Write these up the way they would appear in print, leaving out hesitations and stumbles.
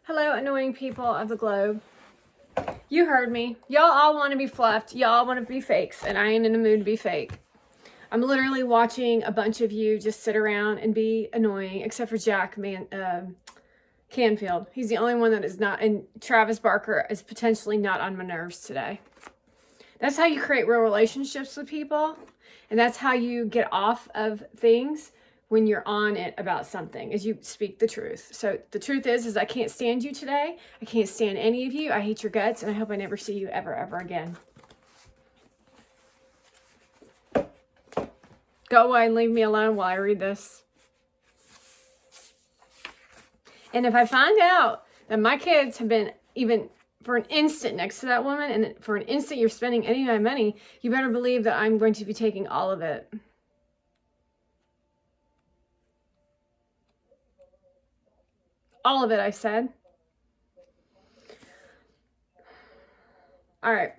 Hello, annoying people of the globe. You heard me. Y'all all want to be fluffed. Y'all want to be fakes, and I ain't in the mood to be fake. I'm literally watching a bunch of you just sit around and be annoying, except for Jack Canfield. He's the only one that is not, and Travis Barker is potentially not on my nerves today. That's how you create real relationships with people, and that's how you get off of things when you're on it about something, is you speak the truth. So the truth is I can't stand you today. I can't stand any of you. I hate your guts, and I hope I never see you ever again. Go away and leave me alone while I read this. And if I find out that my kids have been even for an instant next to that woman, and for an instant you're spending any of my money, you better believe that I'm going to be taking all of it. All of it, I said. All right.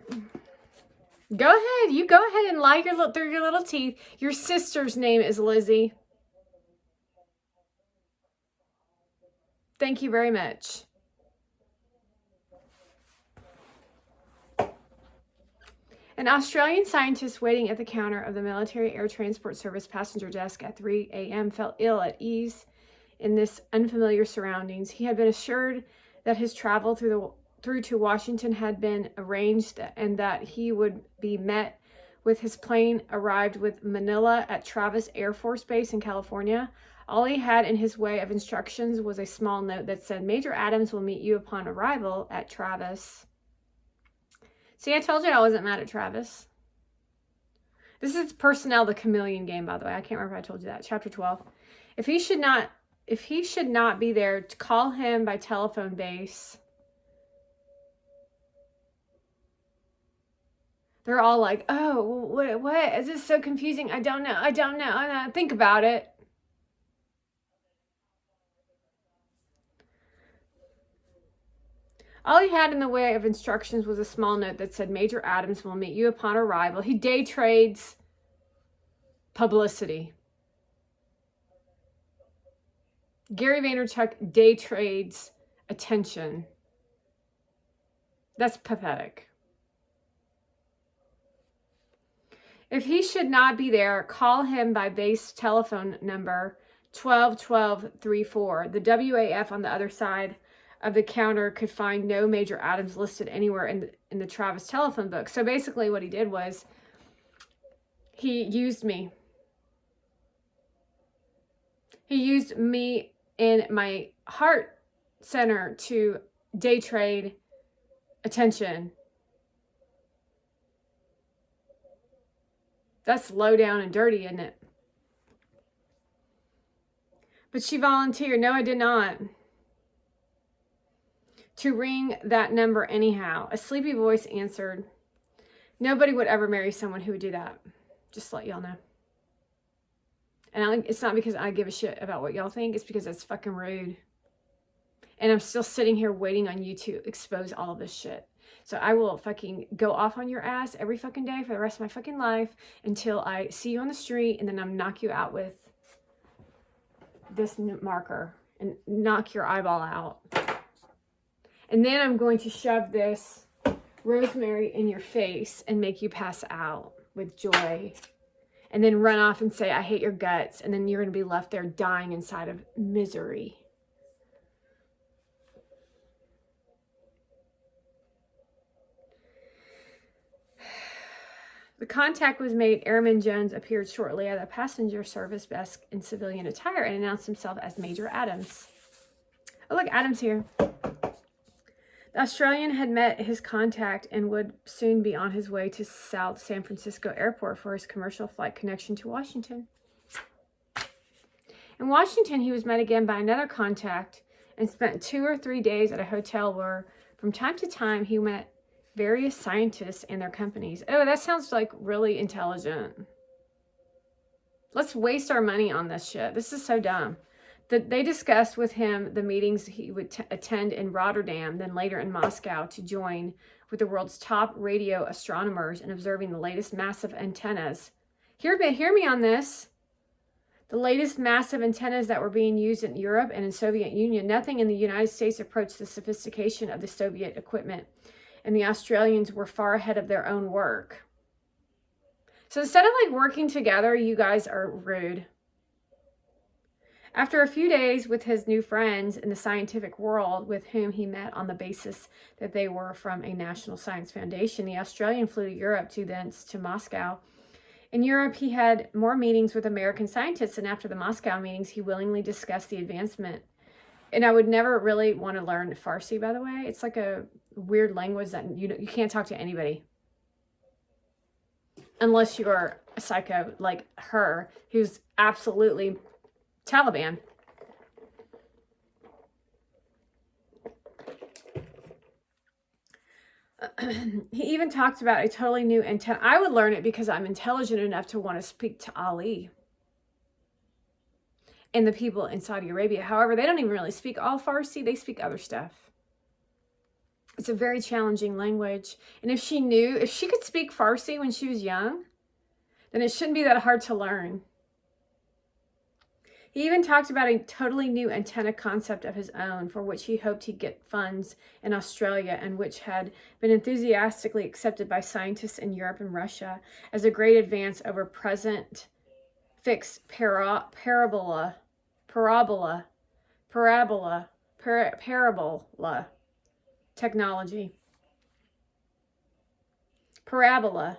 Go ahead. You go ahead and lie through your little teeth. Your sister's name is Lizzie. Thank you very much. An Australian scientist waiting at the counter of the Military Air Transport Service passenger desk at 3 a.m. felt ill at ease in this unfamiliar surroundings. He had been assured that his travel through to Washington had been arranged and that he would be met with his plane arrived with Manila at Travis Air Force Base in California. All he had in his way of instructions was a small note that said, "Major Adams will meet you upon arrival at Travis." See, I told you I wasn't mad at Travis. This is Personnel, the Chameleon game, by the way. I can't remember if I told you that. Chapter 12. If he should not be there, to call him by telephone base. They're all like, oh, what? Is this so confusing? I don't know. Think about it. All he had in the way of instructions was a small note that said, "Major Adams will meet you upon arrival." He day trades publicity. Gary Vaynerchuk day trades attention. That's pathetic. If he should not be there, call him by base telephone number 12-12-34. The WAF on the other side of the counter could find no Major Adams listed anywhere in the Travis telephone book. So basically what he did was he used me. He used me in my heart center to day trade attention. That's low down and dirty, isn't it? But she volunteered. No, I did not. To ring that number anyhow. A sleepy voice answered. Nobody would ever marry someone who would do that. Just to let y'all know. And it's not because I give a shit about what y'all think. It's because that's fucking rude. And I'm still sitting here waiting on you to expose all of this shit. So I will fucking go off on your ass every fucking day for the rest of my fucking life until I see you on the street, and then I'm knock you out with this marker and knock your eyeball out. And then I'm going to shove this rosemary in your face and make you pass out with joy. And then run off and say, "I hate your guts." And then you're going to be left there dying inside of misery. The contact was made. Airman Jones appeared shortly at a passenger service desk in civilian attire and announced himself as Major Adams. Oh, look, Adams here. The Australian had met his contact and would soon be on his way to South San Francisco Airport for his commercial flight connection to Washington. In Washington, he was met again by another contact and spent 2 or 3 days at a hotel where, from time to time, he met various scientists and their companies. Oh, that sounds like really intelligent. Let's waste our money on this shit. This is so dumb. They discussed with him the meetings he would attend in Rotterdam, then later in Moscow, to join with the world's top radio astronomers in observing the latest massive antennas. Hear me on this. The latest massive antennas that were being used in Europe and in Soviet Union, nothing in the United States approached the sophistication of the Soviet equipment, and the Australians were far ahead of their own work. So instead of like working together, you guys are rude. After a few days with his new friends in the scientific world, with whom he met on the basis that they were from a national science foundation, the Australian flew to Europe, thence to Moscow. In Europe, he had more meetings with American scientists, and after the Moscow meetings, he willingly discussed the advancement. And I would never really want to learn Farsi, by the way. It's like a weird language that you can't talk to anybody. Unless you're a psycho like her, who's absolutely Taliban. He even talked about a totally new antenna. I would learn it because I'm intelligent enough to want to speak to Ali and the people in Saudi Arabia. However, they don't even really speak all Farsi. They speak other stuff. It's a very challenging language. And if she could speak Farsi when she was young, then it shouldn't be that hard to learn. He even talked about a totally new antenna concept of his own, for which he hoped he'd get funds in Australia, and which had been enthusiastically accepted by scientists in Europe and Russia as a great advance over present fixed parabola technology. Parabola.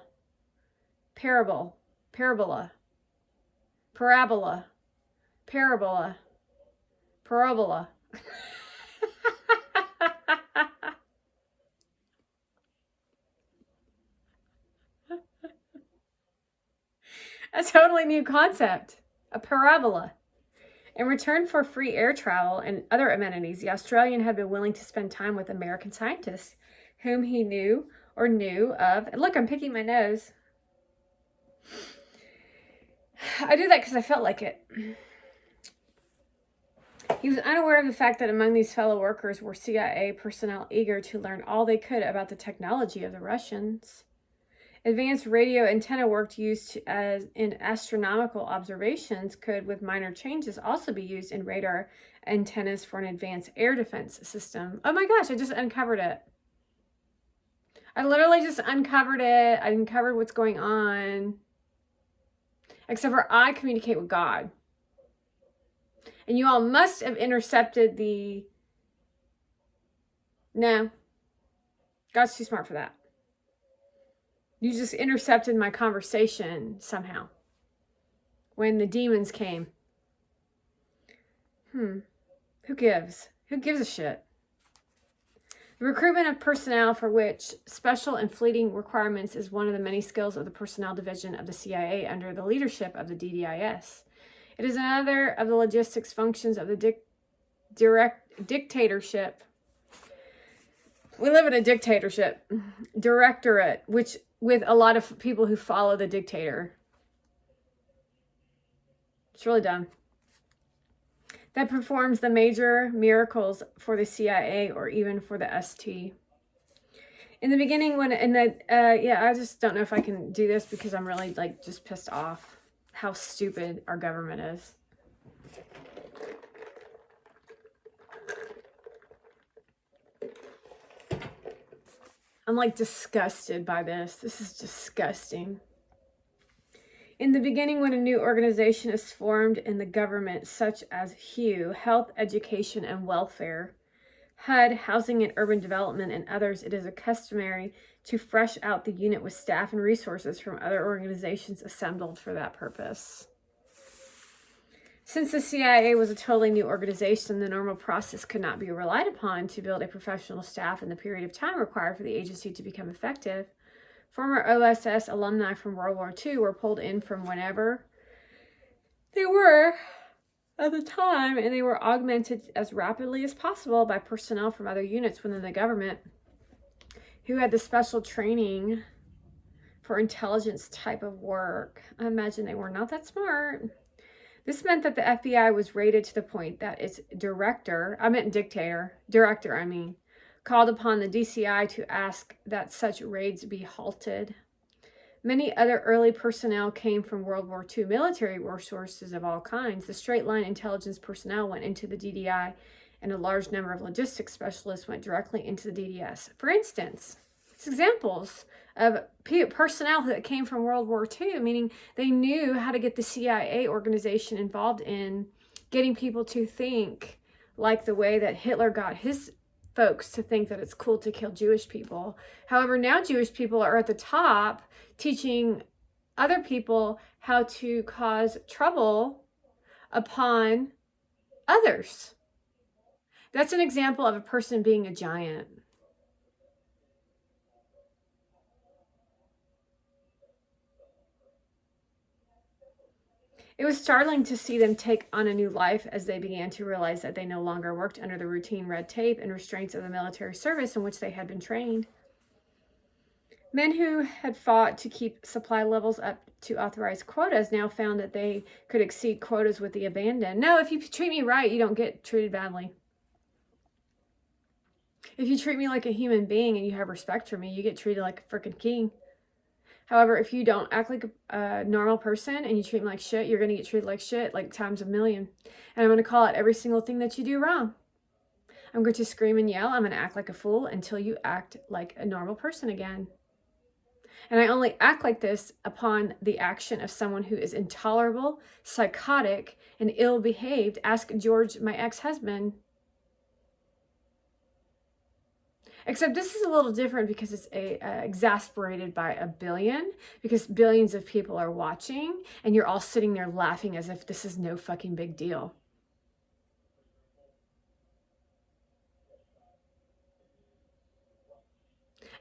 A totally new concept, a parabola. In return for free air travel and other amenities, the Australian had been willing to spend time with American scientists whom he knew of. And look, I'm picking my nose. I did that because I felt like it. He was unaware of the fact that among these fellow workers were CIA personnel eager to learn all they could about the technology of the Russians. Advanced radio antenna work used in astronomical observations could, with minor changes, also be used in radar antennas for an advanced air defense system. Oh my gosh, I just uncovered it. I literally just uncovered it. I uncovered what's going on. Except for I communicate with God. And you all must have intercepted the... No. God's too smart for that. You just intercepted my conversation somehow. When the demons came. Who gives? Who gives a shit? The recruitment of personnel, for which special and fleeting requirements, is one of the many skills of the personnel division of the CIA under the leadership of the DDIS. It is another of the logistics functions of the dictatorship. We live in a dictatorship. Directorate, which with a lot of people who follow the dictator. It's really dumb. That performs the major miracles for the CIA or even for the ST. In the beginning, I just don't know if I can do this because I'm really just pissed off how stupid our government is. I'm disgusted by this. This is disgusting. In the beginning, when a new organization is formed in the government, such as HUE, Health, Education, and Welfare, HUD, Housing and Urban Development, and others, it is customary to fresh out the unit with staff and resources from other organizations assembled for that purpose. Since the CIA was a totally new organization, the normal process could not be relied upon to build a professional staff in the period of time required for the agency to become effective. Former OSS alumni from World War II were pulled in from whenever they were at the time, and they were augmented as rapidly as possible by personnel from other units within the government who had the special training for intelligence type of work. I imagine they were not that smart. This meant that the FBI was raided to the point that its director, called upon the DCI to ask that such raids be halted. Many other early personnel came from World War II military resources of all kinds. The straight line intelligence personnel went into the DDI, and a large number of logistics specialists went directly into the DDS. For instance, it's examples of personnel that came from World War II, meaning they knew how to get the CIA organization involved in getting people to think like the way that Hitler got his folks to think that it's cool to kill Jewish people. However, now Jewish people are at the top teaching other people how to cause trouble upon others. That's an example of a person being a giant. It was startling to see them take on a new life as they began to realize that they no longer worked under the routine red tape and restraints of the military service in which they had been trained. Men who had fought to keep supply levels up to authorized quotas now found that they could exceed quotas with the abandon. No, if you treat me right, you don't get treated badly. If you treat me like a human being and you have respect for me, you get treated like a freaking king. However, if you don't act like a normal person and you treat me like shit, you're going to get treated like shit, like times a million. And I'm going to call out every single thing that you do wrong. I'm going to scream and yell. I'm going to act like a fool until you act like a normal person again. And I only act like this upon the action of someone who is intolerable, psychotic, and ill-behaved. Ask George, my ex-husband. Except this is a little different because it's exasperated by a billion, because billions of people are watching and you're all sitting there laughing as if this is no fucking big deal.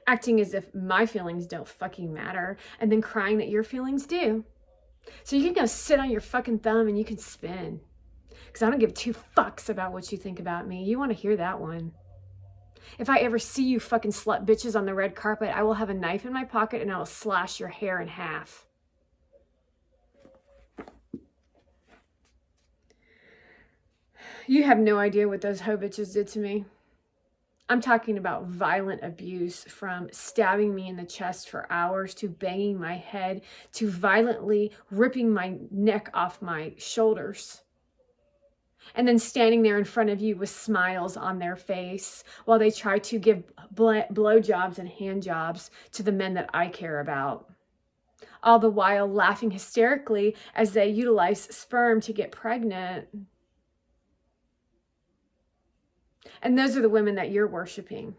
Acting as if my feelings don't fucking matter and then crying that your feelings do. So you can go sit on your fucking thumb and you can spin. Because I don't give two fucks about what you think about me. You want to hear that one. If I ever see you fucking slut bitches on the red carpet, I will have a knife in my pocket and I will slash your hair in half. You have no idea what those hoe bitches did to me. I'm talking about violent abuse, from stabbing me in the chest for hours to banging my head to violently ripping my neck off my shoulders. And then standing there in front of you with smiles on their face while they try to give blowjobs and hand jobs to the men that I care about. All the while laughing hysterically as they utilize sperm to get pregnant. And those are the women that you're worshiping.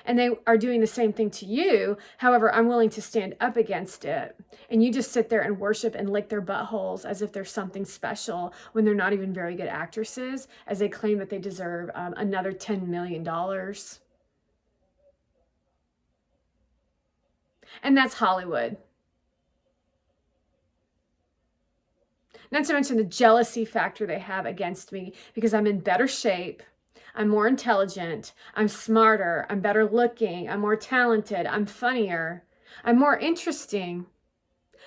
And they are doing the same thing to you. However, I'm willing to stand up against it. And you just sit there and worship and lick their buttholes as if there's something special when they're not even very good actresses, as they claim that they deserve another $10 million. And that's Hollywood. Not to mention the jealousy factor they have against me because I'm in better shape. I'm more intelligent, I'm smarter, I'm better looking, I'm more talented, I'm funnier, I'm more interesting.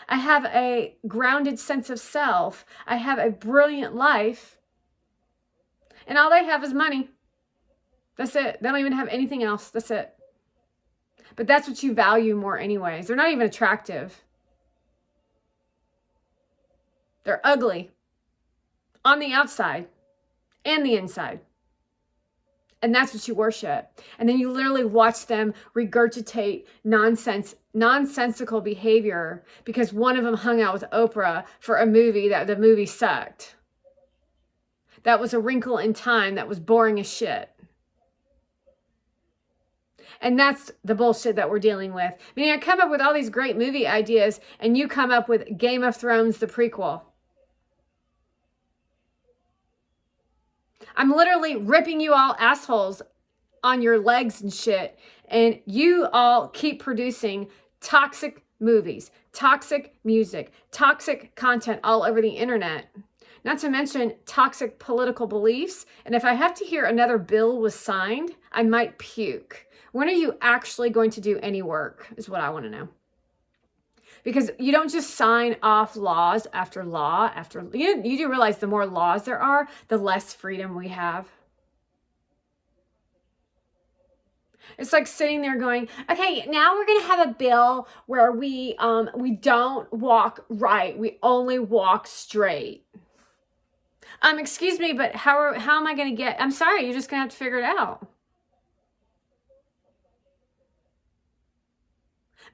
I have a grounded sense of self. I have a brilliant life. And all they have is money. That's it. They don't even have anything else. That's it. But that's what you value more anyways. They're not even attractive. They're ugly on the outside and the inside. And that's what you worship. And then you literally watch them regurgitate nonsensical behavior because one of them hung out with Oprah for a movie that the movie sucked. That was a wrinkle in time that was boring as shit. And that's the bullshit that we're dealing with. I mean, I come up with all these great movie ideas and you come up with Game of Thrones, the prequel. I'm literally ripping you all assholes on your legs and shit. And you all keep producing toxic movies, toxic music, toxic content all over the internet. Not to mention toxic political beliefs. And if I have to hear another bill was signed, I might puke. When are you actually going to do any work is what I want to know. Because you don't just sign off laws after law after... You do realize the more laws there are, the less freedom we have. It's like sitting there going, okay, now we're going to have a bill where we don't walk right. We only walk straight. Excuse me, but how am I going to get, I'm sorry, you're just going to have to figure it out.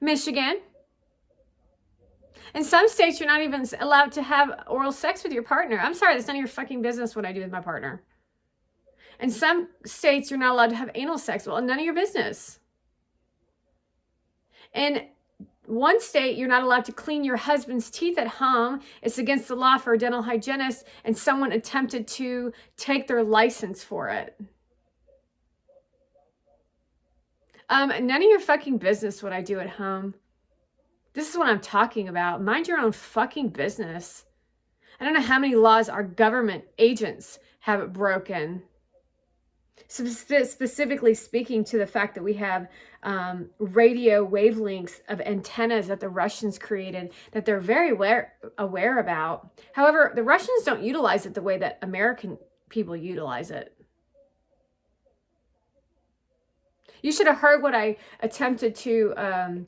Michigan. In some states, you're not even allowed to have oral sex with your partner. I'm sorry, that's none of your fucking business what I do with my partner. In some states, you're not allowed to have anal sex. Well, none of your business. In one state, you're not allowed to clean your husband's teeth at home. It's against the law for a dental hygienist, and someone attempted to take their license for it. None of your fucking business what I do at home. This is what I'm talking about. Mind your own fucking business. I don't know how many laws our government agents have broken. Specifically speaking to the fact that we have radio wavelengths of antennas that the Russians created that they're very aware about. However, the Russians don't utilize it the way that American people utilize it. You should have heard what I attempted to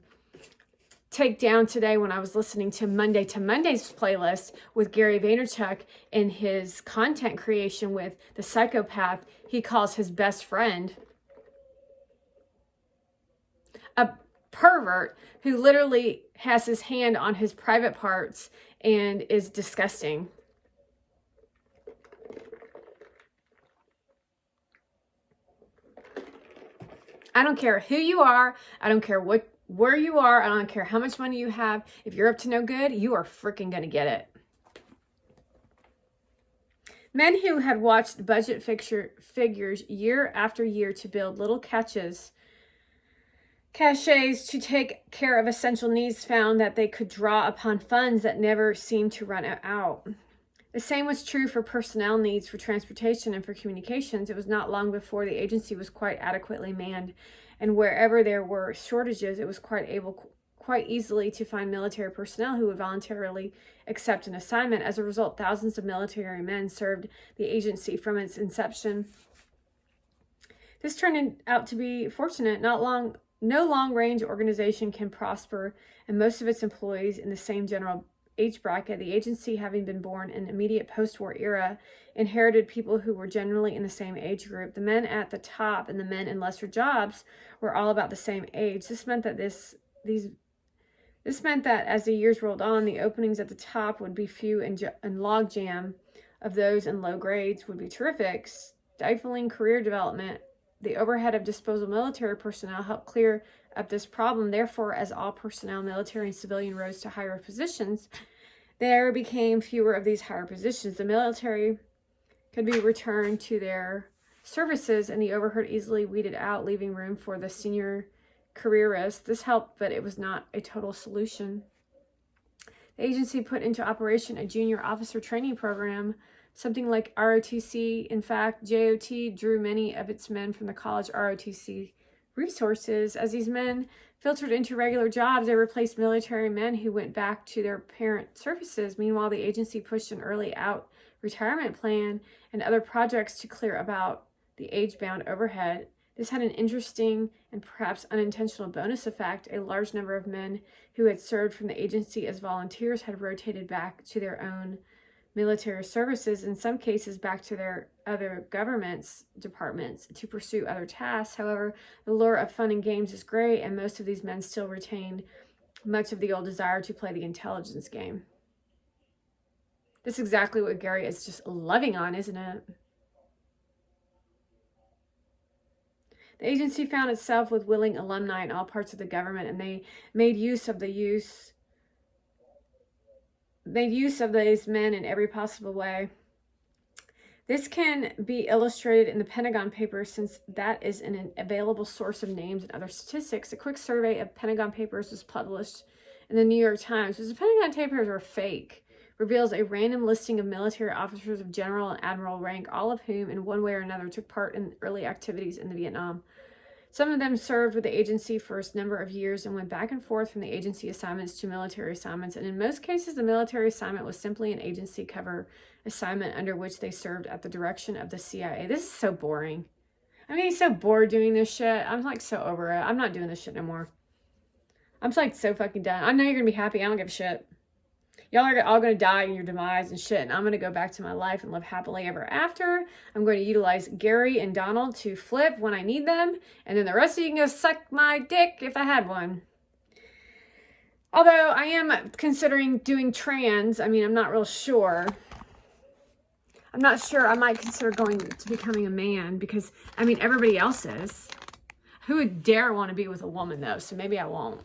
take down today when I was listening to Monday to Monday's playlist with Gary Vaynerchuk in his content creation with the psychopath he calls his best friend. A pervert who literally has his hand on his private parts and is disgusting. I don't care who you are. I don't care where you are. I don't care how much money you have. If you're up to no good, you are freaking going to get it. Men who had watched budget figures year after year to build little caches to take care of essential needs found that they could draw upon funds that never seemed to run out. The same was true for personnel needs for transportation and for communications. It was not long before the agency was quite adequately manned, and wherever there were shortages, it was quite easily to find military personnel who would voluntarily accept an assignment. As a result, thousands of military men served the agency from its inception. This turned out to be fortunate. No long-range organization can prosper, and most of its employees in the same general age bracket. The agency, having been born in the immediate post-war era, inherited people who were generally in the same age group. The men at the top and the men in lesser jobs were all about the same age. This meant that as the years rolled on, the openings at the top would be few and logjam of those in low grades would be terrific, stifling career development. The overhead of disposable military personnel helped clear up this problem. Therefore, as all personnel, military and civilian, rose to higher positions, there became fewer of these higher positions. The military could be returned to their services, and the overhead easily weeded out, leaving room for the senior careerists. This helped, but it was not a total solution. The agency put into operation a junior officer training program, something like ROTC. In fact, JOT drew many of its men from the college ROTC resources. As these men filtered into regular jobs, they replaced military men who went back to their parent services. Meanwhile, the agency pushed an early out retirement plan and other projects to clear about the age-bound overhead. This had an interesting and perhaps unintentional bonus effect. A large number of men who had served from the agency as volunteers had rotated back to their own military services, in some cases back to their other government's departments to pursue other tasks. However, the lure of fun and games is great, and most of these men still retained much of the old desire to play the intelligence game. That's exactly what Gary is just loving on, isn't it? The agency found itself with willing alumni in all parts of the government, and they made use of these men in every possible way. This can be illustrated in the Pentagon Papers, since that is an available source of names and other statistics. A quick survey of Pentagon Papers was published in the New York Times. Because the Pentagon Papers are fake, reveals a random listing of military officers of general and admiral rank, all of whom in one way or another took part in early activities in the Vietnam. Some of them served with the agency for a number of years and went back and forth from the agency assignments to military assignments. And in most cases, the military assignment was simply an agency cover assignment under which they served at the direction of the CIA. This is so boring. I'm getting so bored doing this shit. I'm like so over it. I'm not doing this shit no more. I'm like so fucking done. I know you're gonna be happy. I don't give a shit. Y'all are all gonna die in your demise and shit, and I'm gonna go back to my life and live happily ever after. I'm going to utilize Gary and Donald to flip when I need them, and then the rest of you can go suck my dick if I had one. Although I am considering doing trans. I mean, I'm not real sure. I'm not sure. I might consider going to becoming a man because, I mean, everybody else is. Who would dare want to be with a woman, though? So maybe I won't.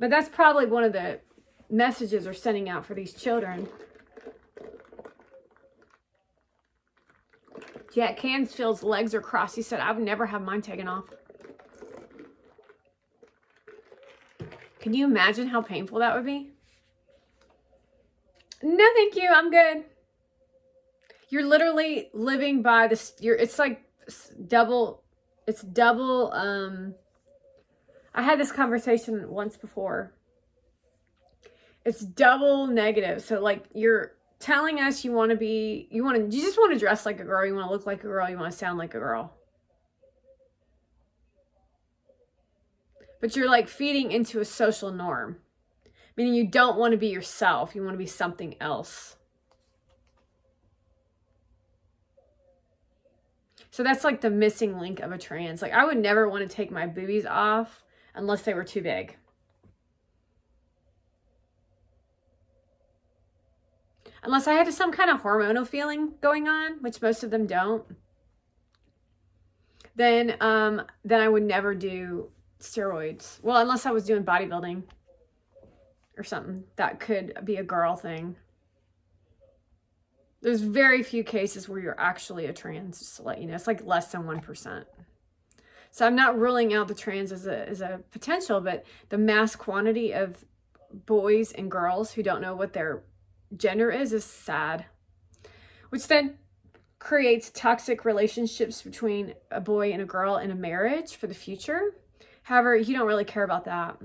But that's probably one of the messages we're sending out for these children. Jack Cansfield's legs are crossed. He said, I would never have mine taken off. Can you imagine how painful that would be? No, thank you. I'm good. You're literally living by this. It's like double. It's double. I had this conversation once before. It's double negative. So like you're telling us you just want to dress like a girl. You want to look like a girl. You want to sound like a girl. But you're like feeding into a social norm. Meaning you don't want to be yourself. You want to be something else. So that's like the missing link of a trans. Like I would never want to take my boobies off unless they were too big. Unless I had some kind of hormonal feeling going on, which most of them don't. Then I would never do steroids. Well, unless I was doing bodybuilding or something. That could be a girl thing. There's very few cases where you're actually a trans, just to let you know. It's like less than 1%. So I'm not ruling out the trans as a potential, but the mass quantity of boys and girls who don't know what their gender is sad. Which then creates toxic relationships between a boy and a girl in a marriage for the future. However, you don't really care about that.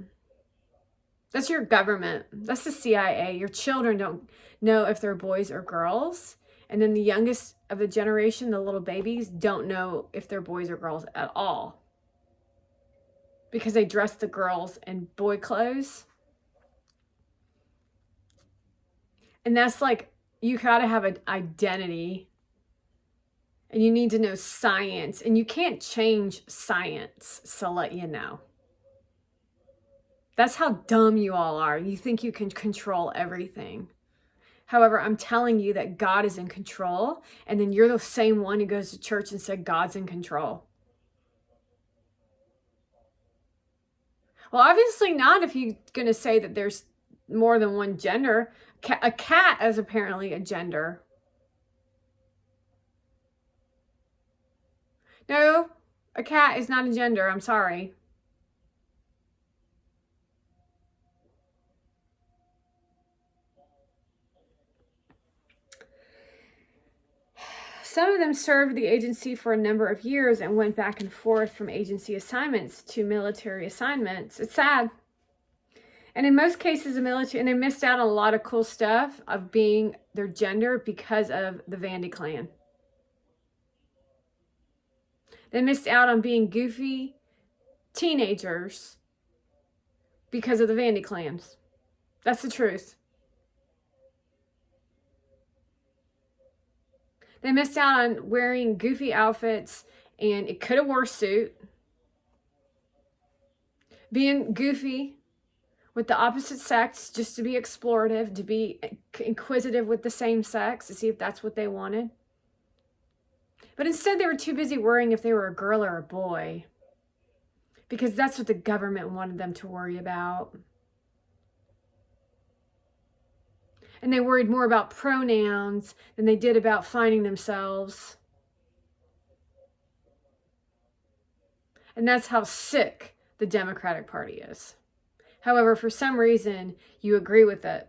That's your government. That's the CIA. Your children don't know if they're boys or girls. And then the youngest of the generation, the little babies, don't know if they're boys or girls at all. Because they dress the girls in boy clothes. And that's like, you gotta have an identity. And you need to know science. And you can't change science, so let you know. That's how dumb you all are. You think you can control everything. However, I'm telling you that God is in control. And then you're the same one who goes to church and said God's in control. Well, obviously not if you're going to say that there's more than one gender. A cat is apparently a gender. No, a cat is not a gender. I'm sorry. Some of them served the agency for a number of years and went back and forth from agency assignments to military assignments. It's sad. And in most cases, the military, and they missed out on a lot of cool stuff of being their gender because of the Vandy clan. They missed out on being goofy teenagers because of the Vandy clans. That's the truth. They missed out on wearing goofy outfits, and it could have wore a suit. Being goofy with the opposite sex just to be explorative, to be inquisitive with the same sex, to see if that's what they wanted. But instead they were too busy worrying if they were a girl or a boy, because that's what the government wanted them to worry about. And they worried more about pronouns than they did about finding themselves. And that's how sick the Democratic Party is. However, for some reason, you agree with it.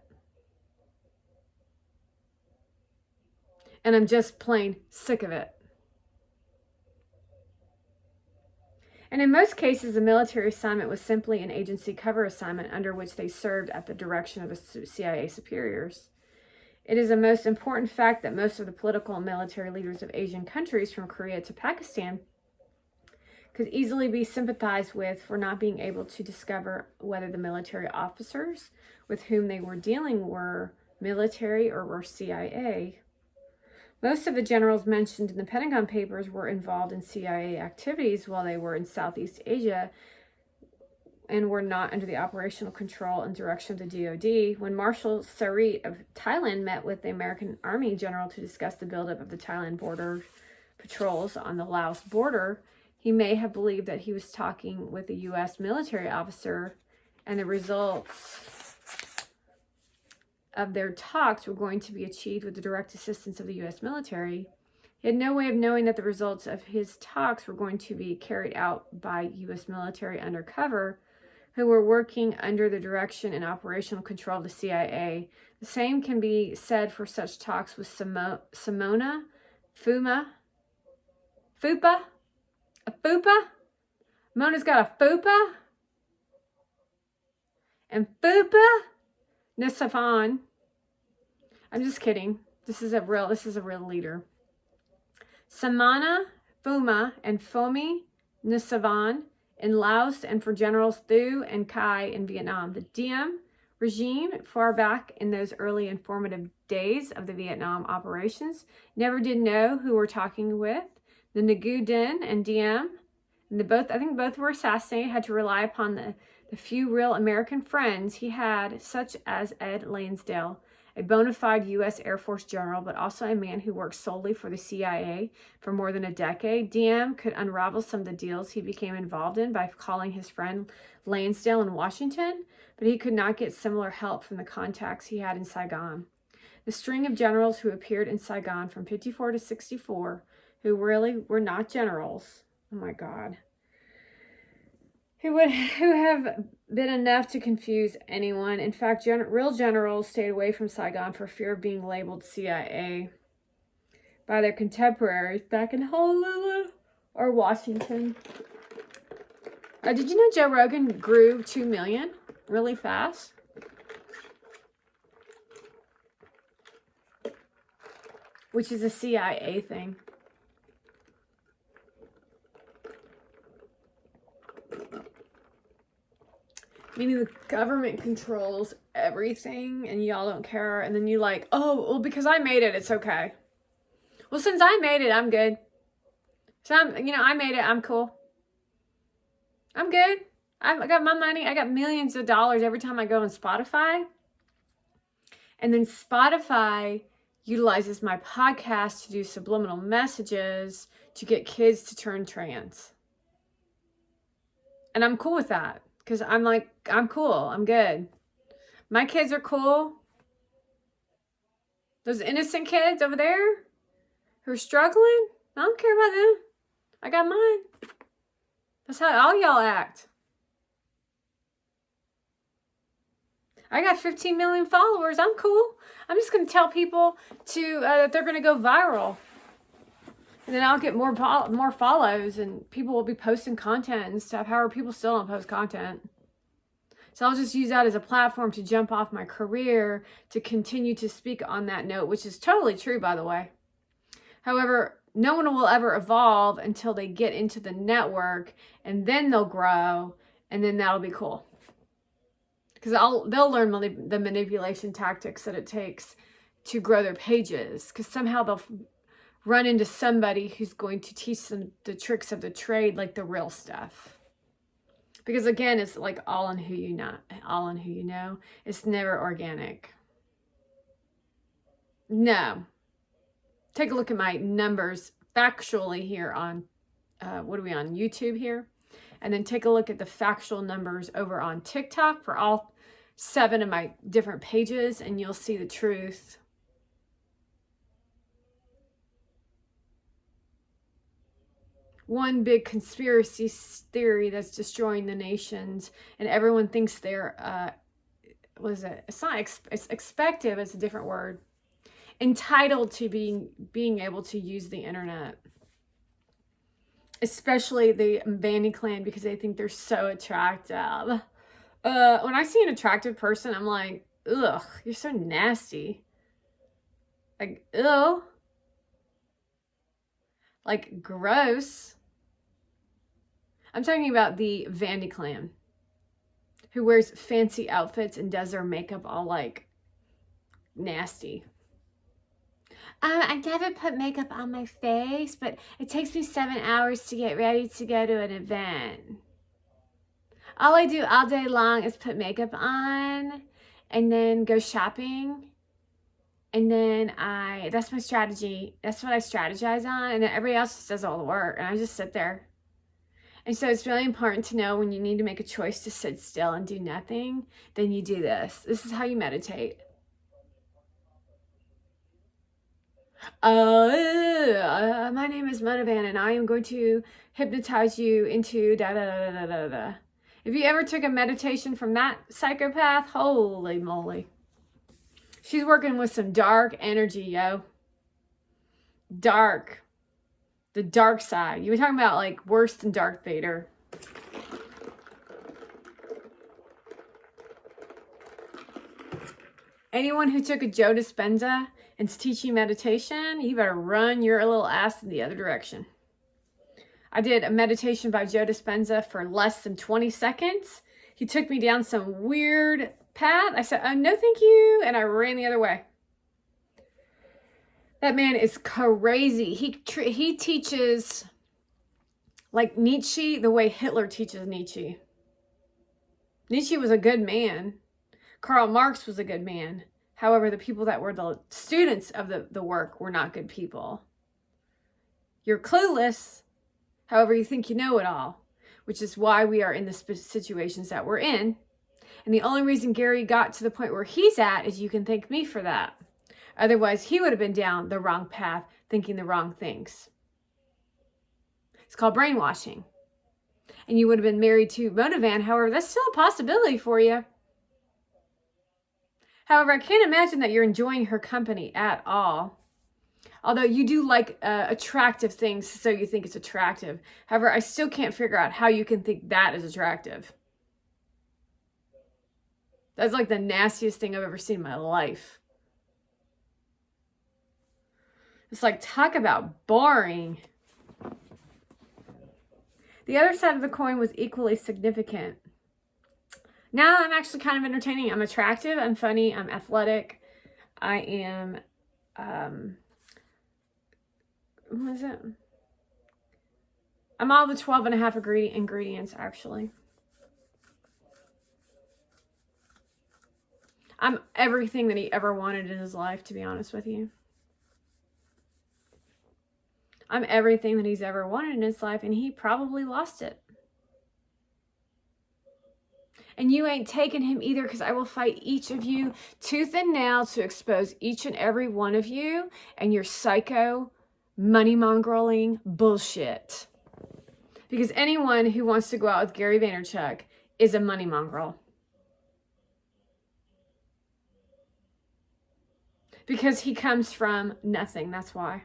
And I'm just plain sick of it. And in most cases, a military assignment was simply an agency cover assignment under which they served at the direction of the CIA superiors. It is a most important fact that most of the political and military leaders of Asian countries from Korea to Pakistan could easily be sympathized with for not being able to discover whether the military officers with whom they were dealing were military or were CIA. Most of the generals mentioned in the Pentagon Papers were involved in CIA activities while they were in Southeast Asia and were not under the operational control and direction of the DoD. When Marshal Sarit of Thailand met with the American Army general to discuss the buildup of the Thailand border patrols on the Laos border, he may have believed that he was talking with a U.S. military officer, and the results of their talks were going to be achieved with the direct assistance of the U.S. military. He had no way of knowing that the results of his talks were going to be carried out by U.S. military undercover, who were working under the direction and operational control of the CIA. The same can be said for such talks with Simona Fupa. A fupa? Mona's got a fupa? And fupa Nisafan. I'm just kidding. This is a real leader. Samana Phuma and Phomi Nisavan in Laos, and for Generals Thu and Kai in Vietnam. The Diem regime, far back in those early informative days of the Vietnam operations, never did know who we're talking with. The Ngu Dinh and Diem, and I think both were assassinated, had to rely upon the few real American friends he had, such as Ed Lansdale, a bona fide U.S. Air Force general, but also a man who worked solely for the CIA for more than a decade. Diem could unravel some of the deals he became involved in by calling his friend Lansdale in Washington, but he could not get similar help from the contacts he had in Saigon. The string of generals who appeared in Saigon from 54 to 64, who really were not generals, oh my God, who have been enough to confuse anyone. In fact, real generals stayed away from Saigon for fear of being labeled CIA by their contemporaries back in Honolulu or Washington. Did you know Joe Rogan grew 2 million really fast? Which is a CIA thing. Meaning the government controls everything and y'all don't care. And then you like, oh, well, because I made it, it's okay. Well, since I made it, I'm good. So I made it, I'm cool. I'm good. I got my money. I got millions of dollars every time I go on Spotify. And then Spotify utilizes my podcast to do subliminal messages to get kids to turn trans. And I'm cool with that. Because I'm like, I'm cool. I'm good. My kids are cool. Those innocent kids over there who are struggling, I don't care about them. I got mine. That's how all y'all act. I got 15 million followers. I'm cool. I'm just going to tell people that they're going to go viral. And then I'll get more follows, and people will be posting content and stuff. However, people still don't post content. So I'll just use that as a platform to jump off my career to continue to speak on that note, which is totally true, by the way. However, no one will ever evolve until they get into the network, and then they'll grow, and then that'll be cool. Because they'll learn the manipulation tactics that it takes to grow their pages. Because somehow they'll run into somebody who's going to teach them the tricks of the trade, like the real stuff. Because again, it's like all in who you know. It's never organic. No. Take a look at my numbers factually here on, what are we on, YouTube here? And then take a look at the factual numbers over on TikTok for all 7 of my different pages, and you'll see the truth. One big conspiracy theory that's destroying the nations, and everyone thinks they're, it's not it's expected, it's a different word. Entitled to being able to use the internet. Especially the Vandy clan, because they think they're so attractive. When I see an attractive person, I'm like, ugh, you're so nasty. Like, ew. Like, gross. I'm talking about the Vandy clan, who wears fancy outfits and does their makeup all, like, nasty. I never put makeup on my face, but it takes me 7 hours to get ready to go to an event. All I do all day long is put makeup on and then go shopping. And then that's my strategy. That's what I strategize on. And then everybody else just does all the work. And I just sit there. And so it's really important to know when you need to make a choice to sit still and do nothing, then you do this. This is how you meditate. My name is Monovan and I am going to hypnotize you into da da da da da da. If you ever took a meditation from that psychopath, holy moly. She's working with some dark energy, yo. Dark. The dark side. You were talking about like worse than Darth Vader. Anyone who took a Joe Dispenza and is teaching meditation, you better run your little ass in the other direction. I did a meditation by Joe Dispenza for less than 20 seconds. He took me down some weird path. I said, no, thank you. And I ran the other way. That man is crazy. He teaches like Nietzsche the way Hitler teaches Nietzsche. Nietzsche was a good man. Karl Marx was a good man. However, the people that were the students of the work were not good people. You're clueless. However, you think you know it all, which is why we are in the situations that we're in. And the only reason Gary got to the point where he's at is you can thank me for that. Otherwise, he would have been down the wrong path, thinking the wrong things. It's called brainwashing. And you would have been married to Monovan. However, that's still a possibility for you. However, I can't imagine that you're enjoying her company at all. Although you do like attractive things, so you think it's attractive. However, I still can't figure out how you can think that is attractive. That's like the nastiest thing I've ever seen in my life. It's like, talk about boring. The other side of the coin was equally significant. Now I'm actually kind of entertaining. I'm attractive, I'm funny, I'm athletic. I am, what is it? I'm all the 12 and a half ingredients, actually. I'm everything that he ever wanted in his life, to be honest with you. I'm everything that he's ever wanted in his life, and he probably lost it. And you ain't taking him either, because I will fight each of you tooth and nail to expose each and every one of you and your psycho, money-mongering bullshit. Because anyone who wants to go out with Gary Vaynerchuk is a money-mongrel. Because he comes from nothing, that's why.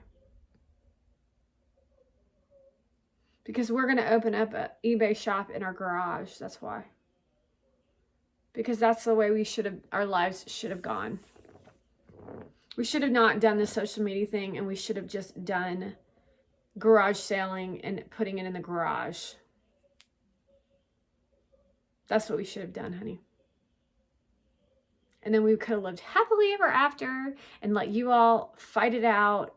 Because we're going to open up an eBay shop in our garage, that's why. Because that's the way our lives should have gone. We should have not done the social media thing, and we should have just done garage selling and putting it in the garage. That's what we should have done, honey. And then we could have lived happily ever after and let you all fight it out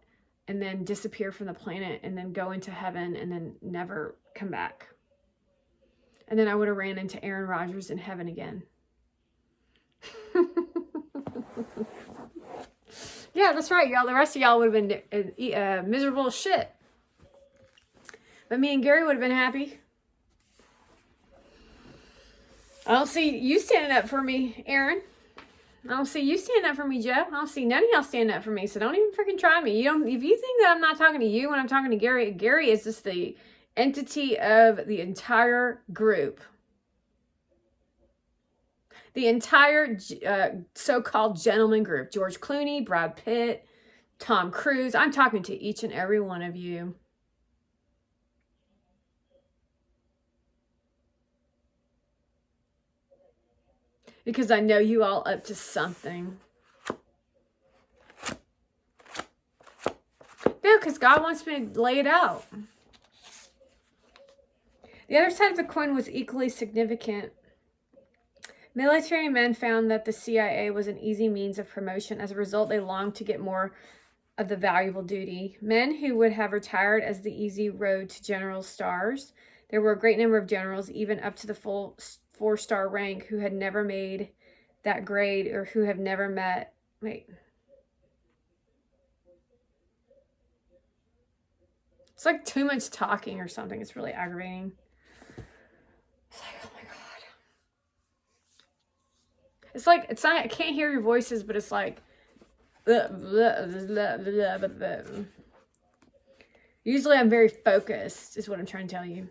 and then disappear from the planet and then go into heaven and then never come back. And then I would have ran into Aaron Rodgers in heaven again. Yeah, that's right, y'all. The rest of y'all would have been miserable as shit. But me and Gary would have been happy. I don't see you standing up for me, Aaron. I don't see you standing up for me, Joe. I don't see none of y'all standing up for me. So don't even freaking try me. If you think that I'm not talking to you when I'm talking to Gary, Gary is just the entity of the entire group. The entire so-called gentleman group. George Clooney, Brad Pitt, Tom Cruise. I'm talking to each and every one of you. Because I know you all up to something. know, because God wants me to lay it out. The other side of the coin was equally significant. Military men found that the CIA was an easy means of promotion. As a result, they longed to get more of the valuable duty. Men who would have retired as the easy road to general stars. There were a great number of generals, even up to the full 4-star rank, who had never made that grade or who have never met... Wait. It's like too much talking or something. It's really aggravating. It's like, oh my God. It's like, it's not, I can't hear your voices, but it's like, blah, blah, blah, blah, blah, blah. Usually I'm very focused, is what I'm trying to tell you.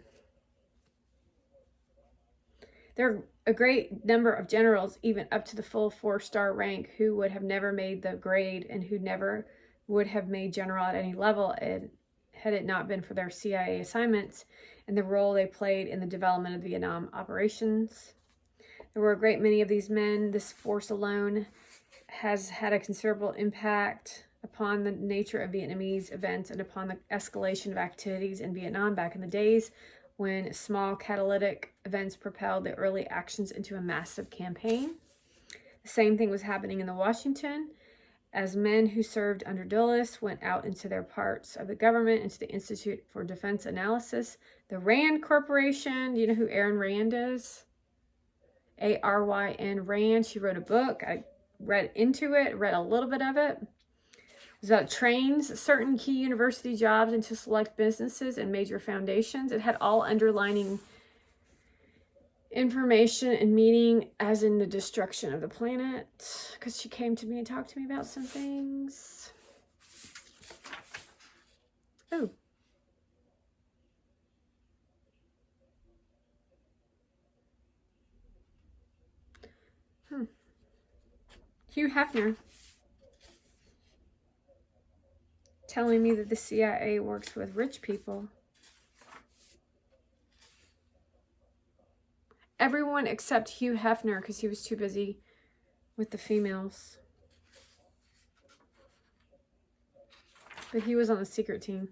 There are a great number of generals, even up to the full 4-star rank, who would have never made the grade and who never would have made general at any level had it not been for their CIA assignments and the role they played in the development of Vietnam operations. There were a great many of these men. This force alone has had a considerable impact upon the nature of Vietnamese events and upon the escalation of activities in Vietnam back in the days when small catalytic events propelled the early actions into a massive campaign. The same thing was happening in the Washington as men who served under Dulles went out into their parts of the government, into the Institute for Defense Analysis, the Rand Corporation. Do you know who Ayn Rand is? A-R-Y-N, Rand. She wrote a book. I read into it, read a little bit of it. It was about trains certain key university jobs into select businesses and major foundations. It had all underlining information and meaning, as in the destruction of the planet, because she came to me and talked to me about some things. Oh. Hugh Hefner telling me that the CIA works with rich people. Everyone except Hugh Hefner, because he was too busy with the females. But he was on the secret team.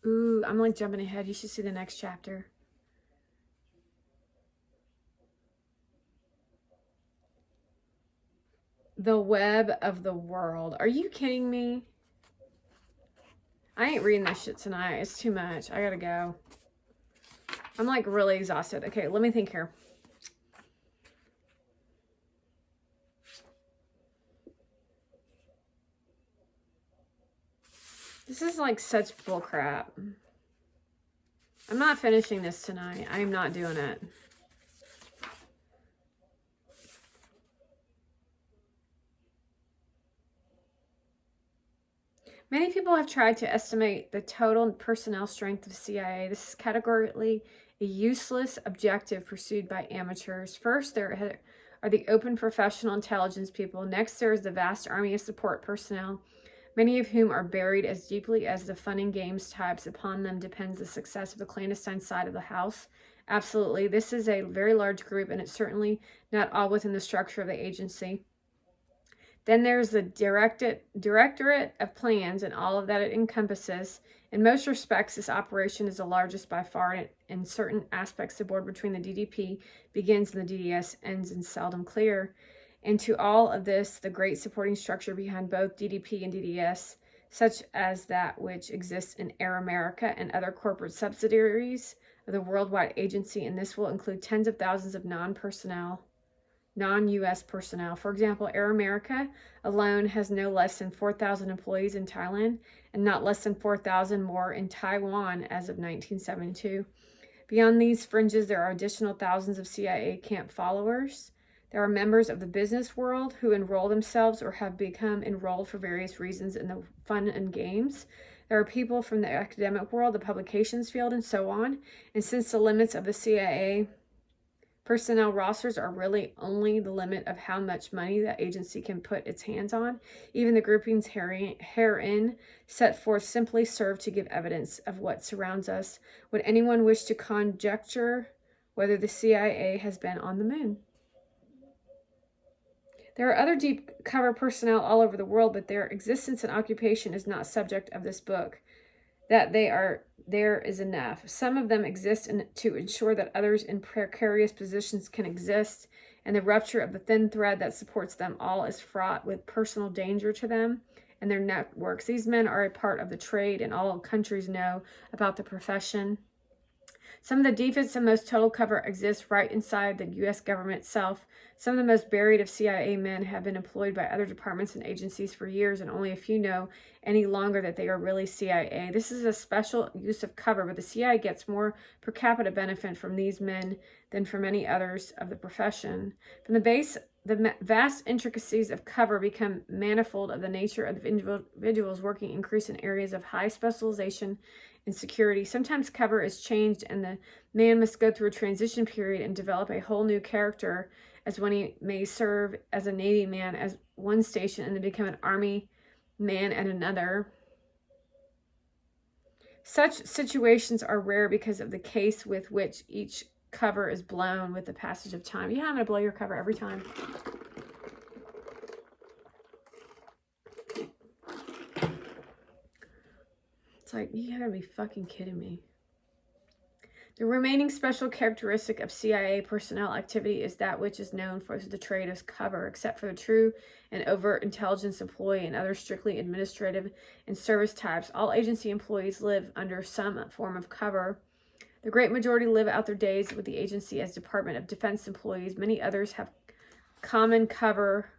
Ooh, I'm like jumping ahead. You should see the next chapter. The web of the world. Are you kidding me? I ain't reading this shit tonight. It's too much. I gotta go. I'm like really exhausted. Okay, let me think here. This is like such bullcrap. I'm not finishing this tonight. I am not doing it. Many people have tried to estimate the total personnel strength of the CIA. This is categorically a useless objective pursued by amateurs. First, there are the open professional intelligence people. Next, there is the vast army of support personnel, many of whom are buried as deeply as the fun and games types. Upon them depends the success of the clandestine side of the house. Absolutely. This is a very large group, and it's certainly not all within the structure of the agency. Then there's the Directorate of Plans and all of that it encompasses. In most respects, this operation is the largest by far, and in certain aspects, the board between the DDP begins and the DDS ends and seldom clear. And to all of this, the great supporting structure behind both DDP and DDS, such as that which exists in Air America and other corporate subsidiaries of the worldwide agency, and this will include tens of thousands of non-U.S. personnel. For example, Air America alone has no less than 4,000 employees in Thailand and not less than 4,000 more in Taiwan as of 1972. Beyond these fringes, there are additional thousands of CIA camp followers. There are members of the business world who enroll themselves or have become enrolled for various reasons in the fun and games. There are people from the academic world, the publications field, and so on. And since the limits of the CIA personnel rosters are really only the limit of how much money the agency can put its hands on, even the groupings herein set forth simply serve to give evidence of what surrounds us. Would anyone wish to conjecture whether the CIA has been on the moon? There are other deep cover personnel all over the world, but their existence and occupation is not subject of this book. That they are there is enough. Some of them exist to ensure that others in precarious positions can exist, and the rupture of the thin thread that supports them all is fraught with personal danger to them and their networks. These men are a part of the trade, and all countries know about the profession. Some of the deepest and most total cover exists right inside the U.S. government itself. Some of the most buried of CIA men have been employed by other departments and agencies for years, and only a few know any longer that they are really CIA. This is a special use of cover, but the CIA gets more per capita benefit from these men than from any others of the profession. From the base, the vast intricacies of cover become manifold of the nature of the individuals working increase in areas of high specialization and security. Sometimes cover is changed and the man must go through a transition period and develop a whole new character, as when he may serve as a Navy man at one station and then become an Army man at another. Such situations are rare because of the case with which each cover is blown with the passage of time. Yeah, I'm going to blow your cover every time. It's like, you gotta be fucking kidding me. The remaining special characteristic of CIA personnel activity is that which is known for the trade as cover, except for the true and overt intelligence employee and other strictly administrative and service types. All agency employees live under some form of cover. The great majority live out their days with the agency as Department of Defense employees. Many others have common cover,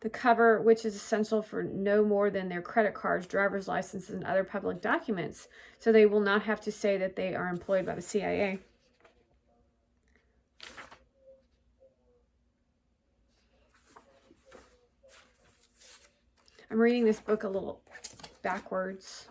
the cover which is essential for no more than their credit cards, driver's licenses, and other public documents, so they will not have to say that they are employed by the CIA. I'm reading this book a little backwards.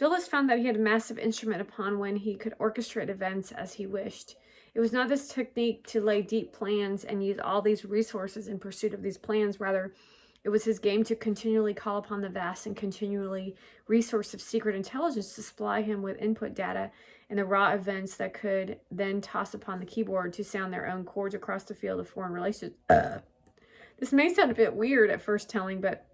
Dulles found that he had a massive instrument upon when he could orchestrate events as he wished. It was not this technique to lay deep plans and use all these resources in pursuit of these plans. Rather, it was his game to continually call upon the vast and continually resource of secret intelligence to supply him with input data and the raw events that could then toss upon the keyboard to sound their own chords across the field of foreign relations. This may sound a bit weird at first telling, but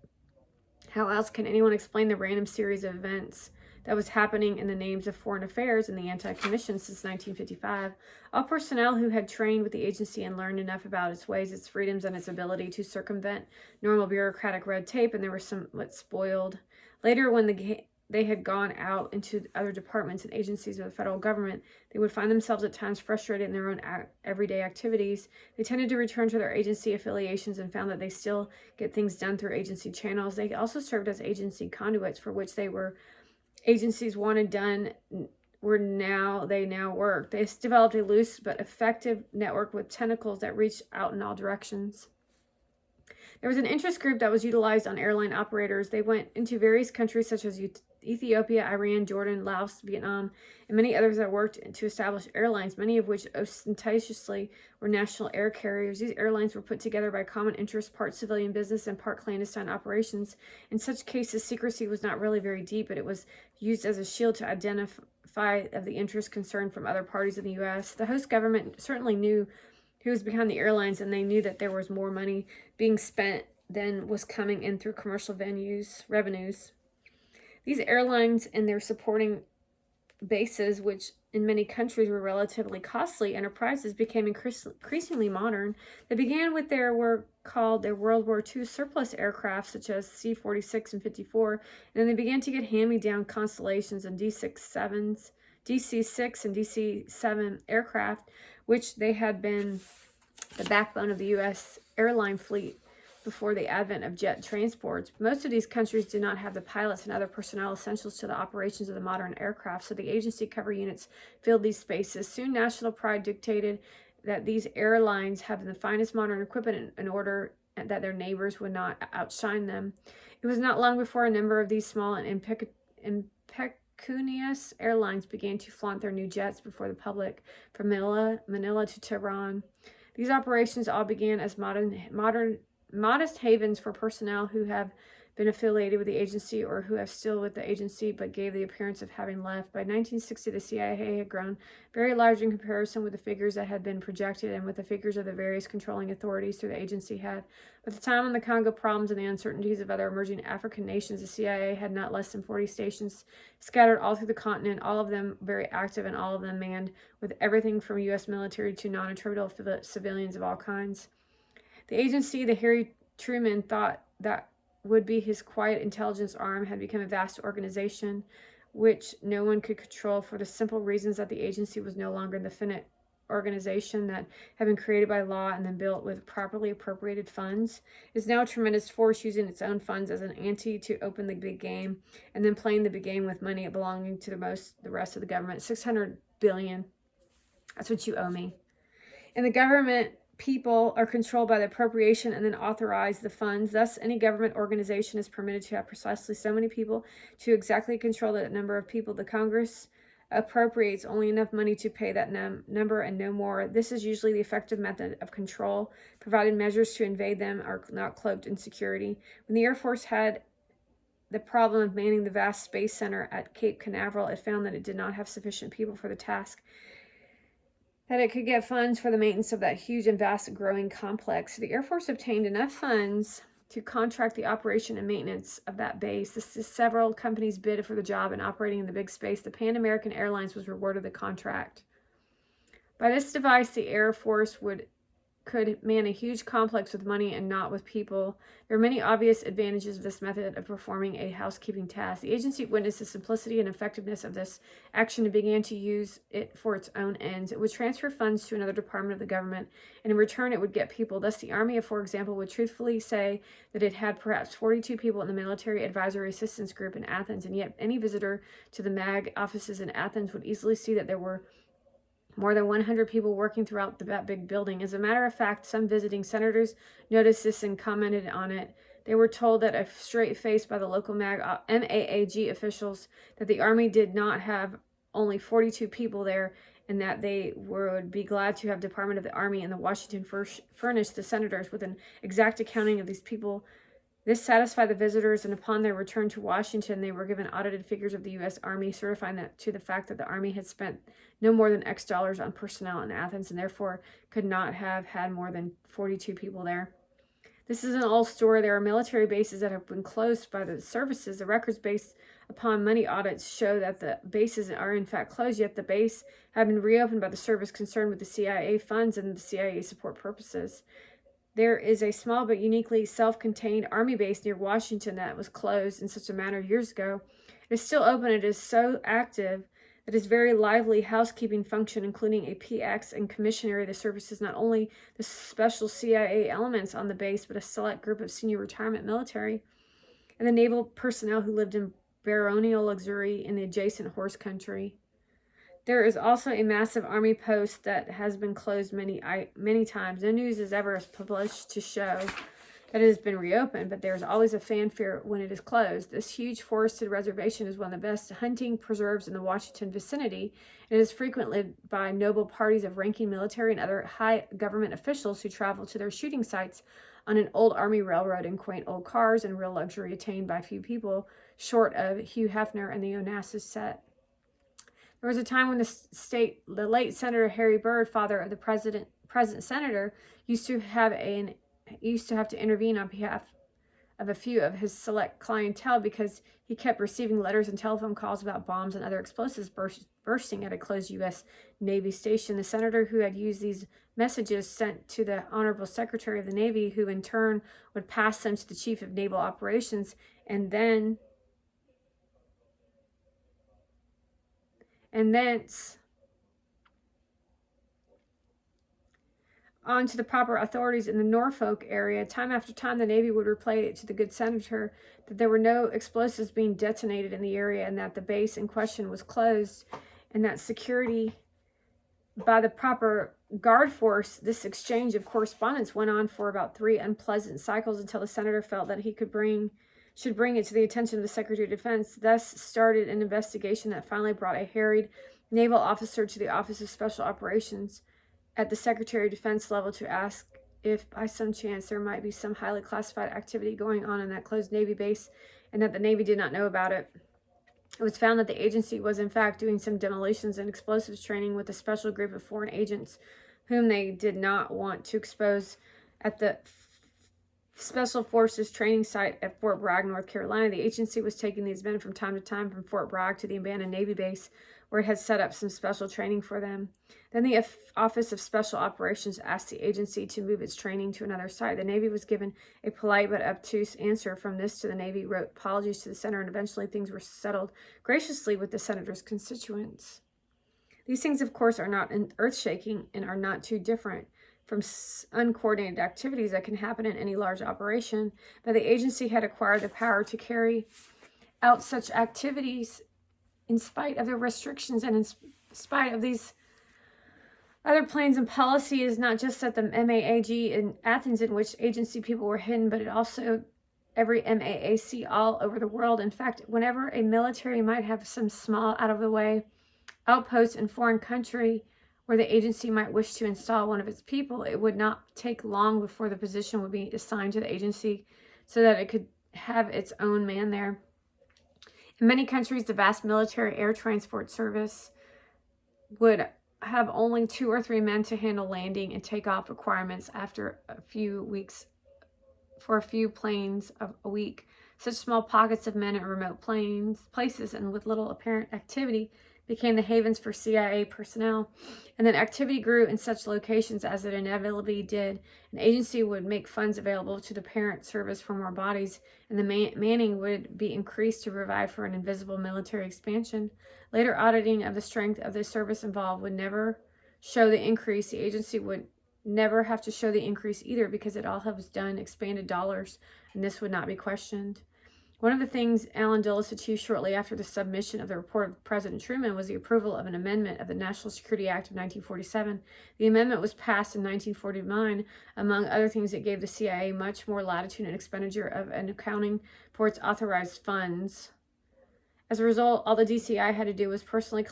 how else can anyone explain the random series of events that was happening in the names of foreign affairs in the anti-commission since 1955. All personnel who had trained with the agency and learned enough about its ways, its freedoms, and its ability to circumvent normal bureaucratic red tape, and they were somewhat spoiled. Later, when they had gone out into other departments and agencies of the federal government, they would find themselves at times frustrated in their own everyday activities. They tended to return to their agency affiliations and found that they still get things done through agency channels. They also served as agency conduits for which they were agencies wanted done they now work. They developed a loose but effective network with tentacles that reached out in all directions. There was an interest group that was utilized on airline operators. They went into various countries such as Ethiopia, Iran, Jordan, Laos, Vietnam, and many others that worked to establish airlines, many of which ostentatiously were national air carriers. These airlines were put together by common interest, part civilian business and part clandestine operations. In such cases, secrecy was not really very deep, but it was used as a shield to identify of the interest concerned from other parties in the U.S. The host government certainly knew who was behind the airlines, and they knew that there was more money being spent than was coming in through commercial revenues. These airlines and their supporting bases, which in many countries were relatively costly enterprises, became increasingly modern. They began with were called their World War II surplus aircraft, such as C-46 and 54, and then they began to get hand-me-down Constellations and DC-6 and DC-7 aircraft, which they had been the backbone of the U.S. airline fleet before the advent of jet transports. Most of these countries did not have the pilots and other personnel essentials to the operations of the modern aircraft, so the agency cover units filled these spaces. Soon national pride dictated that these airlines have the finest modern equipment in order that their neighbors would not outshine them. It was not long before a number of these small and impecunious airlines began to flaunt their new jets before the public from Manila to Tehran. These operations all began as modest havens for personnel who have been affiliated with the agency or who have still with the agency but gave the appearance of having left. By 1960, the CIA had grown very large in comparison with the figures that had been projected and with the figures of the various controlling authorities through the agency had. By the time of the Congo problems and the uncertainties of other emerging African nations, the CIA had not less than 40 stations scattered all through the continent, all of them very active and all of them manned with everything from U.S. military to non-attributable civilians of all kinds. The agency, the Harry Truman thought that would be his quiet intelligence arm, had become a vast organization which no one could control for the simple reasons that the agency was no longer the finite organization that had been created by law and then built with properly appropriated funds. It is now a tremendous force using its own funds as an ante to open the big game and then playing the big game with money belonging to the rest of the government. $600 billion. That's what you owe me. And the government people are controlled by the appropriation and then authorize the funds. Thus, any government organization is permitted to have precisely so many people to exactly control that number of people. The Congress appropriates only enough money to pay that number and no more. This is usually the effective method of control, provided measures to invade them are not cloaked in security. When the Air Force had the problem of manning the vast space center at Cape Canaveral, it found that it did not have sufficient people for the task, that it could get funds for the maintenance of that huge and vast growing complex. So the Air Force obtained enough funds to contract the operation and maintenance of that base. Several companies bid for the job and operating in the big space. The Pan American Airlines was rewarded the contract. By this device, the Air Force could man a huge complex with money and not with people. There are many obvious advantages of this method of performing a housekeeping task. The agency witnessed the simplicity and effectiveness of this action and began to use it for its own ends. It would transfer funds to another department of the government, and in return it would get people. Thus, the Army, for example, would truthfully say that it had perhaps 42 people in the Military Advisory Assistance Group in Athens, and yet any visitor to the MAG offices in Athens would easily see that there were more than 100 people working throughout that big building. As a matter of fact, some visiting senators noticed this and commented on it. They were told that a straight face by the local MAAG officials that the Army did not have only 42 people there and that they would be glad to have Department of the Army and the Washington furnish the senators with an exact accounting of these people. This satisfied the visitors, and upon their return to Washington, they were given audited figures of the U.S. Army, certifying that to the fact that the Army had spent no more than X dollars on personnel in Athens, and therefore could not have had more than 42 people there. This is an old story. There are military bases that have been closed by the services. The records based upon money audits show that the bases are in fact closed, yet the base have been reopened by the service concerned with the CIA funds and the CIA support purposes. There is a small but uniquely self-contained Army base near Washington that was closed in such a manner years ago. It is still open. It is so active that its very lively housekeeping function, including a PX and commissionary, the services not only the special CIA elements on the base, but a select group of senior retirement military and the naval personnel who lived in baronial luxury in the adjacent horse country. There is also a massive Army post that has been closed many times. No news is ever published to show that it has been reopened, but there is always a fanfare when it is closed. This huge forested reservation is one of the best hunting preserves in the Washington vicinity. It is frequented by noble parties of ranking military and other high government officials who travel to their shooting sites on an old Army railroad in quaint old cars and real luxury attained by few people, short of Hugh Hefner and the Onassis set. There was a time when the late Senator Harry Byrd, father of the present senator, used to have to intervene on behalf of a few of his select clientele because he kept receiving letters and telephone calls about bombs and other explosives bursting at a closed U.S. Navy station. The senator who had used these messages sent to the Honorable Secretary of the Navy, who in turn would pass them to the Chief of Naval Operations, and thence on to the proper authorities in the Norfolk area. Time after time, the Navy would reply to the good senator that there were no explosives being detonated in the area and that the base in question was closed and that security by the proper guard force. This exchange of correspondence went on for about 3 unpleasant cycles until the senator felt that he should bring it to the attention of the Secretary of Defense. Thus started an investigation that finally brought a harried naval officer to the Office of Special Operations at the Secretary of Defense level to ask if by some chance there might be some highly classified activity going on in that closed Navy base and that the Navy did not know about it. It was found that the agency was in fact doing some demolitions and explosives training with a special group of foreign agents whom they did not want to expose at the Special Forces training site at Fort Bragg, North Carolina. The agency was taking these men from time to time from Fort Bragg to the abandoned Navy base where it had set up some special training for them. Then the Office of Special Operations asked the agency to move its training to another site. The Navy was given a polite but obtuse answer. From this to the Navy wrote apologies to the Senator, and eventually things were settled graciously with the Senator's constituents. These things, of course, are not earth-shaking and are not too different from uncoordinated activities that can happen in any large operation, but the agency had acquired the power to carry out such activities in spite of the restrictions and in spite of these other plans and policies, not just at the MAAG in Athens, in which agency people were hidden, but it also every MAAC all over the world. In fact, whenever a military might have some small out-of-the-way outpost in foreign country where the agency might wish to install one of its people, it would not take long before the position would be assigned to the agency so that it could have its own man there. In many countries, the vast military air transport service would have only 2 or 3 men to handle landing and takeoff requirements after a few weeks for a few planes a week. Such small pockets of men in remote places and with little apparent activity became the havens for CIA personnel. And then activity grew in such locations as it inevitably did. An agency would make funds available to the parent service for more bodies, and the manning would be increased to provide for an invisible military expansion. Later auditing of the strength of the service involved would never show the increase. The agency would never have to show the increase either, because it all was done expanded dollars, and this would not be questioned. One of the things Allen Dulles achieved shortly after the submission of the report of President Truman was the approval of an amendment of the National Security Act of 1947. The amendment was passed in 1949. Among other things, it gave the CIA much more latitude and expenditure of an accounting for its authorized funds. As a result, all the DCI had to do was personally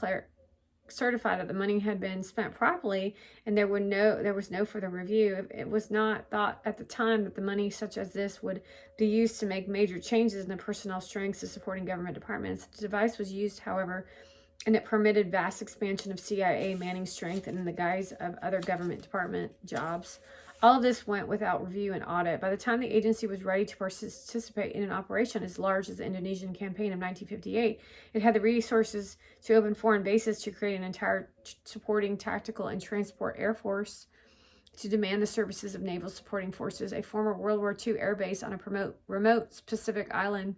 certify that the money had been spent properly, and there was no further review. It was not thought at the time that the money such as this would be used to make major changes in the personnel strengths of supporting government departments. The device was used, however, and it permitted vast expansion of CIA manning strength and in the guise of other government department jobs. All of this went without review and audit. By the time the agency was ready to participate in an operation as large as the Indonesian campaign of 1958, it had the resources to open foreign bases, to create an entire supporting tactical and transport air force, to demand the services of naval supporting forces. A former World War II air base on a remote Pacific island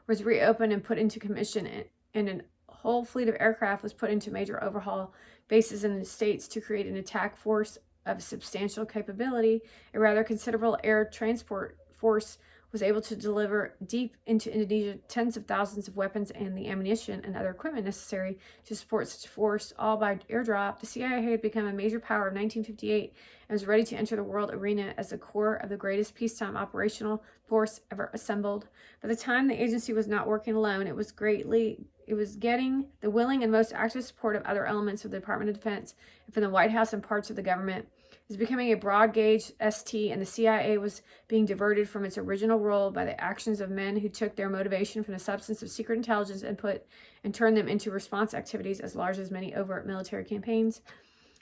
was reopened and put into commission, and a whole fleet of aircraft was put into major overhaul bases in the States to create an attack force of substantial capability. A rather considerable air transport force was able to deliver deep into Indonesia tens of thousands of weapons and the ammunition and other equipment necessary to support such a force, all by airdrop. The CIA had become a major power in 1958 and was ready to enter the world arena as the core of the greatest peacetime operational force ever assembled. By the time the agency was not working alone, it was getting the willing and most active support of other elements of the Department of Defense and from the White House and parts of the government. It was becoming a broad gauge ST, and the CIA was being diverted from its original role by the actions of men who took their motivation from the substance of secret intelligence and turned them into response activities as large as many overt military campaigns.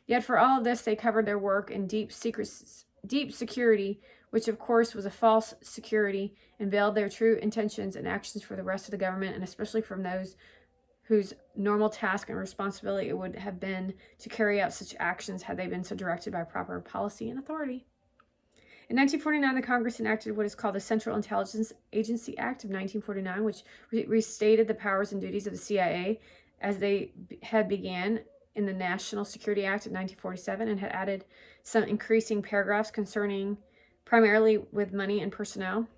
Yet for all of this, they covered their work in deep security, which of course was a false security, and veiled their true intentions and actions for the rest of the government, and especially from those whose normal task and responsibility it would have been to carry out such actions had they been so directed by proper policy and authority. In 1949, the Congress enacted what is called the Central Intelligence Agency Act of 1949, which restated the powers and duties of the CIA as they had began in the National Security Act of 1947, and had added some increasing paragraphs concerning primarily with money and personnel.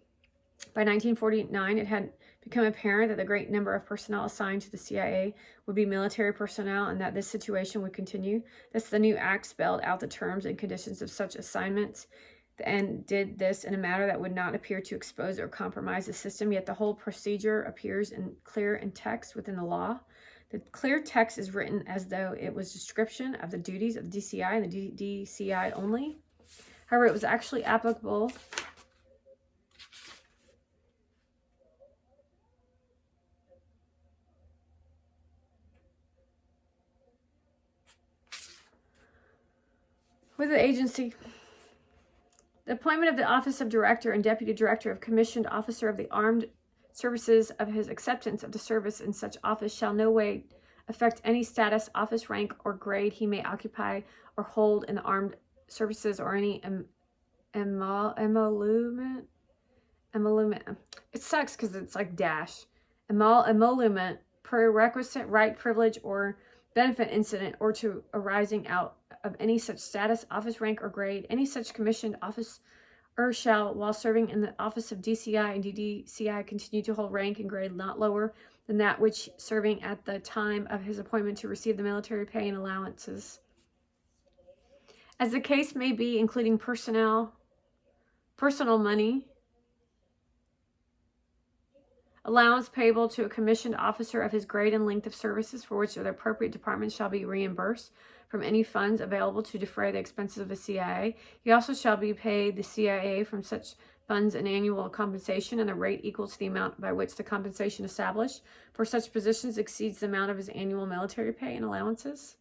By 1949, it had become apparent that the great number of personnel assigned to the CIA would be military personnel, and that this situation would continue. Thus, the new act spelled out the terms and conditions of such assignments, and did this in a manner that would not appear to expose or compromise the system, yet the whole procedure appears clear in text within the law. The clear text is written as though it was description of the duties of the DCI and the DCI only. However, it was actually applicable with the agency. The appointment of the office of director and deputy director of commissioned officer of the armed services of his acceptance of the service in such office shall no way affect any status, office, rank, or grade he may occupy or hold in the armed services or any emolument. It sucks because it's like dash. Emolument, prerequisite, right, privilege, or benefit incident or to arising out of any such status, office, rank, or grade. Any such commissioned officer shall, while serving in the office of DCI and DDCI, continue to hold rank and grade not lower than that which serving at the time of his appointment to receive the military pay and allowances, as the case may be, including personal money, allowance payable to a commissioned officer of his grade and length of services for which the appropriate department shall be reimbursed from any funds available to defray the expenses of the CIA. He also shall be paid the CIA from such funds an annual compensation and the rate equal to the amount by which the compensation established for such positions exceeds the amount of his annual military pay and allowances.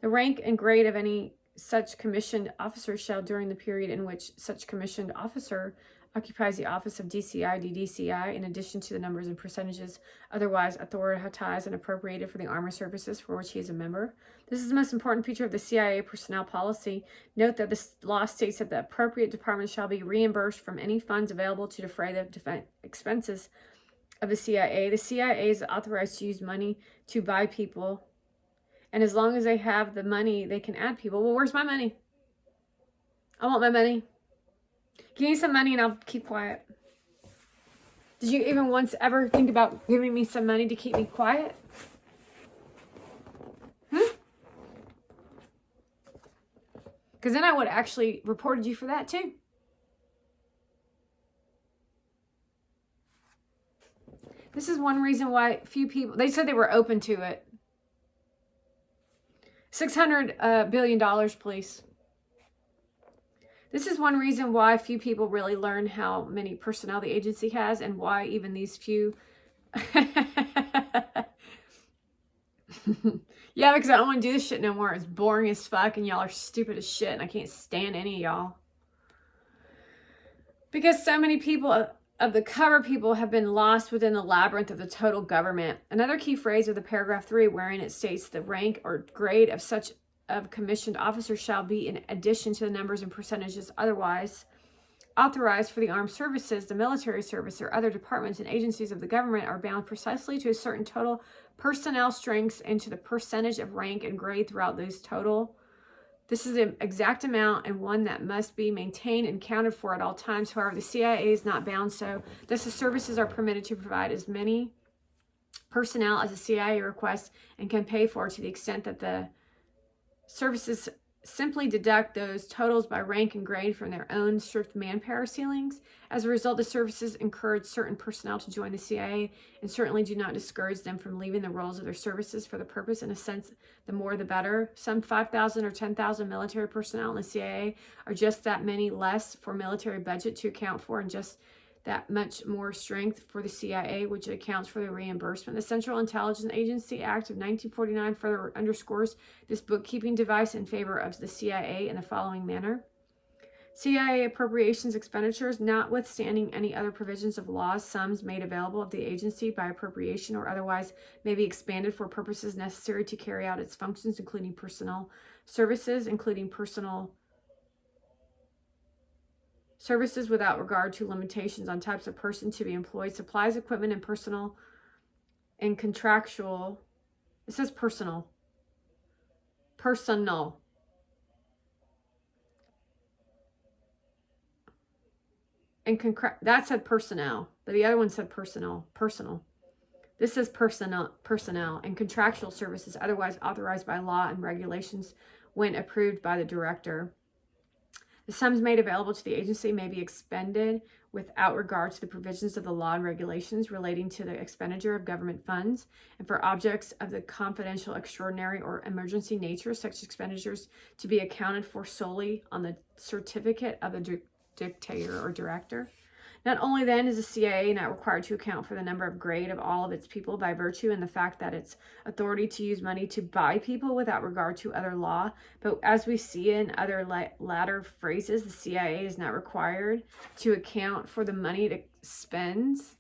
The rank and grade of any such commissioned officer shall, during the period in which such commissioned officer occupies the office of DCI, DDCI, in addition to the numbers and percentages otherwise authorized and appropriated for the armed services for which he is a member. This is the most important feature of the CIA personnel policy. Note that this law states that the appropriate department shall be reimbursed from any funds available to defray the expenses of the CIA. The CIA is authorized to use money to buy people, and as long as they have the money, they can add people. Well, where's my money? I want my money. Give me some money and I'll keep quiet. Did you even once ever think about giving me some money to keep me quiet? Because then I would actually reported you for that too. This is one reason why few people, they said they were open to it. $600 billion, please. This is one reason why few people really learn how many personnel the agency has and why even these few. Yeah, because I don't want to do this shit no more. It's boring as fuck and y'all are stupid as shit and I can't stand any of y'all. Because so many people of the cover people have been lost within the labyrinth of the total government. Another key phrase of the paragraph 3, wherein it states the rank or grade of such of commissioned officers shall be in addition to the numbers and percentages otherwise authorized for the armed services, the military service, or other departments and agencies of the government are bound precisely to a certain total personnel strengths and to the percentage of rank and grade throughout those total. This is an exact amount and one that must be maintained and counted for at all times. However, the CIA is not bound so. Thus, the services are permitted to provide as many personnel as the CIA requests and can pay for to the extent that the services simply deduct those totals by rank and grade from their own strict manpower ceilings. As a result, the services encourage certain personnel to join the CIA and certainly do not discourage them from leaving the roles of their services for the purpose. In a sense, the more the better. Some 5,000 or 10,000 military personnel in the CIA are just that many less for military budget to account for and just that much more strength for the CIA, which accounts for the reimbursement. The Central Intelligence Agency Act of 1949 further underscores this bookkeeping device in favor of the CIA in the following manner. CIA appropriations expenditures, notwithstanding any other provisions of laws, sums made available of the agency by appropriation or otherwise may be expanded for purposes necessary to carry out its functions, including personnel services, services without regard to limitations on types of person to be employed, supplies, equipment, and personal and contractual. It says personal. Personal. And that said personnel, but the other one said personal. This says personnel and contractual services otherwise authorized by law and regulations when approved by the director. The sums made available to the agency may be expended without regard to the provisions of the law and regulations relating to the expenditure of government funds, and for objects of the confidential, extraordinary, or emergency nature, such expenditures to be accounted for solely on the certificate of the dictator or director. Not only then is the CIA not required to account for the number of grade of all of its people by virtue and the fact that its authority to use money to buy people without regard to other law, but as we see in other latter phrases, the CIA is not required to account for the money it spends.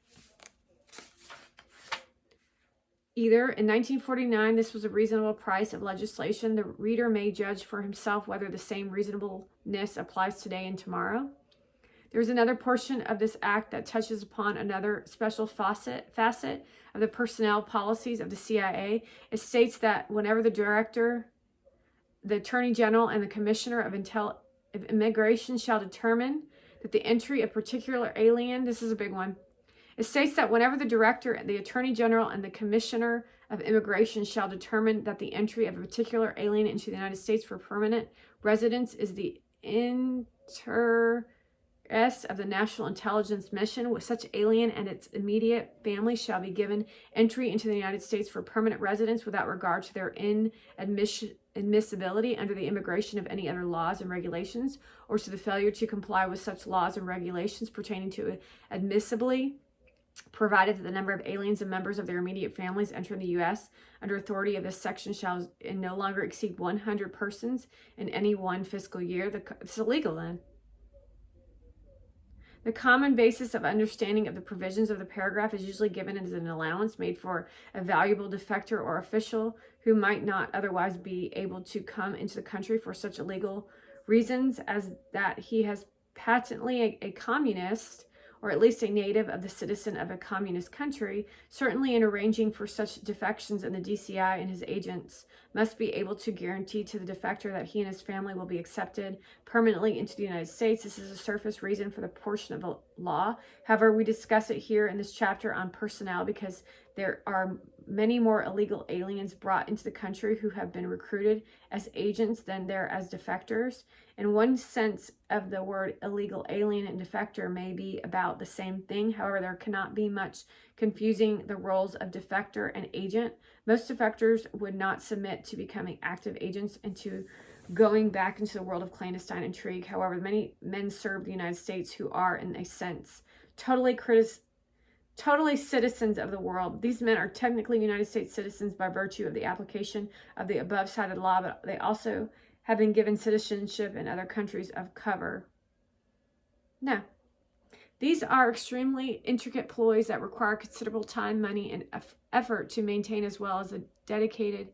Either in 1949, this was a reasonable price of legislation. The reader may judge for himself whether the same reasonableness applies today and tomorrow. There's another portion of this act that touches upon another special facet of the personnel policies of the CIA. It states that whenever the director, the attorney general, and the commissioner of immigration shall determine that the entry of particular alien, this is a big one. It states that whenever the director, the attorney general, and the commissioner of immigration shall determine that the entry of a particular alien into the United States for permanent residence is the of the National Intelligence Mission, with such alien and its immediate family shall be given entry into the United States for permanent residence without regard to their inadmissibility under the immigration of any other laws and regulations, or to the failure to comply with such laws and regulations pertaining to admissibly, provided that the number of aliens and members of their immediate families entering the U.S. under authority of this section shall no longer exceed 100 persons in any one fiscal year. It's illegal then. The common basis of understanding of the provisions of the paragraph is usually given as an allowance made for a valuable defector or official who might not otherwise be able to come into the country for such illegal reasons as that he has patently a communist, or at least a native of the citizen of a communist country. Certainly in arranging for such defections, and the DCI and his agents must be able to guarantee to the defector that he and his family will be accepted permanently into the United States. This is a surface reason for the portion of the law. However, we discuss it here in this chapter on personnel because there are many more illegal aliens brought into the country who have been recruited as agents than there as defectors. In one sense of the word, illegal alien and defector may be about the same thing. However, there cannot be much confusing the roles of defector and agent. Most defectors would not submit to becoming active agents and to going back into the world of clandestine intrigue. However, many men serve the United States who are, in a sense, totally citizens of the world. These men are technically United States citizens by virtue of the application of the above cited law, but they also have been given citizenship in other countries of cover. Now, these are extremely intricate ploys that require considerable time, money, and effort to maintain, as well as the dedicated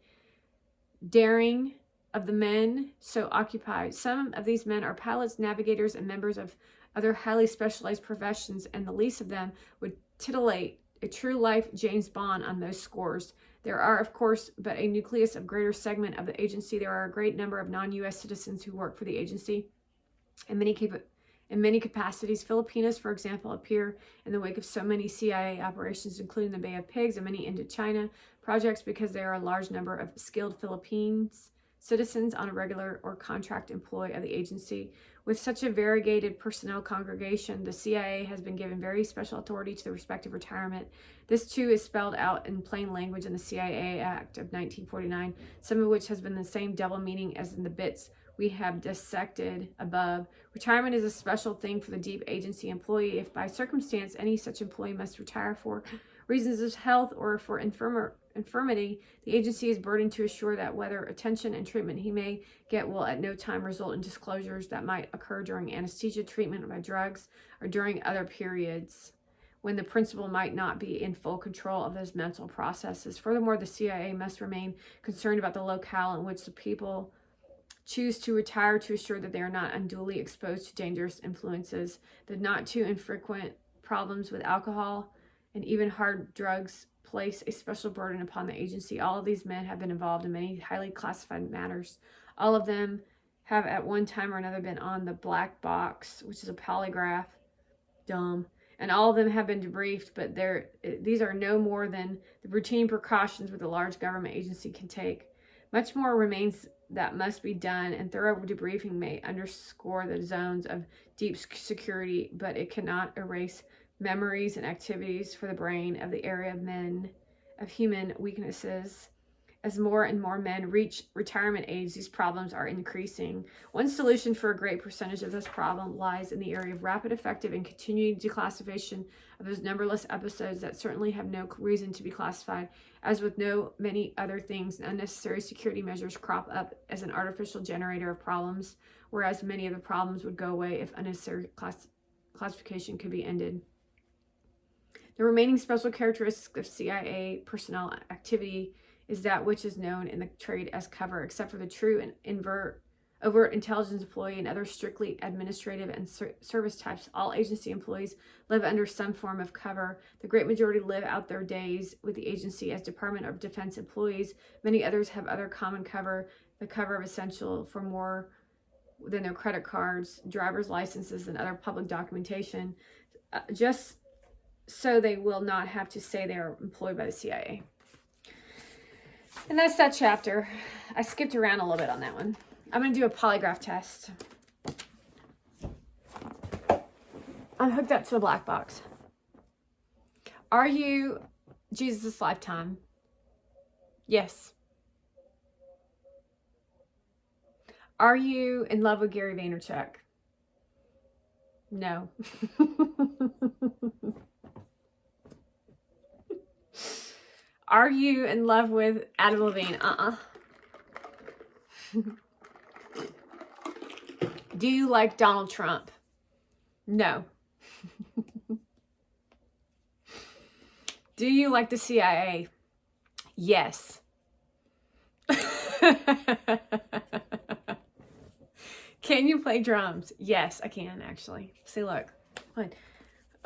daring of the men so occupied. Some of these men are pilots, navigators, and members of other highly specialized professions, and the least of them would titillate a true life James Bond on most scores. There are, of course, but a nucleus of greater segment of the agency. There are a great number of non-U.S. citizens who work for the agency in many capacities. Filipinos, for example, appear in the wake of so many CIA operations, including the Bay of Pigs and many Indochina projects, because there are a large number of skilled Philippines citizens on a regular or contract employ of the agency. With such a variegated personnel congregation, the CIA has been given very special authority to the respective retirement. This too is spelled out in plain language in the CIA Act of 1949, some of which has been the same double meaning as in the bits we have dissected above. Retirement is a special thing for the deep agency employee. If by circumstance any such employee must retire for reasons of health or for infirmity, the agency is burdened to assure that whether attention and treatment he may get will at no time result in disclosures that might occur during anesthesia treatment by drugs or during other periods when the principal might not be in full control of those mental processes. Furthermore, the CIA must remain concerned about the locale in which the people choose to retire to assure that they are not unduly exposed to dangerous influences. The not too infrequent problems with alcohol and even hard drugs place a special burden upon the agency. All of these men have been involved in many highly classified matters. All of them have at one time or another been on the black box, which is a polygraph. Dumb. And all of them have been debriefed, but these are no more than the routine precautions which a large government agency can take. Much more remains that must be done, and thorough debriefing may underscore the zones of deep security, but it cannot erase memories and activities for the brain of the area of human weaknesses. As more and more men reach retirement age, these problems are increasing. One solution for a great percentage of this problem lies in the area of rapid, effective, and continuing declassification of those numberless episodes that certainly have no reason to be classified. As with many other things, unnecessary security measures crop up as an artificial generator of problems, whereas many of the problems would go away if unnecessary classification could be ended. The remaining special characteristic of CIA personnel activity is that which is known in the trade as cover, except for the true and overt intelligence employee and other strictly administrative and service types. All agency employees live under some form of cover. The great majority live out their days with the agency as Department of Defense employees. Many others have other common cover, the cover of essential for more than their credit cards, driver's licenses, and other public documentation, just so they will not have to say they are employed by the CIA. And that's that chapter. I skipped around a little bit on that one. I'm going to do a polygraph test. I'm hooked up to a black box. Are you Jesus' lifetime? Yes. Are you in love with Gary Vaynerchuk? No. Are you in love with Adam Levine? Do you like Donald Trump? No. Do you like the CIA? Yes. Can you play drums? Yes, I can actually. See, look.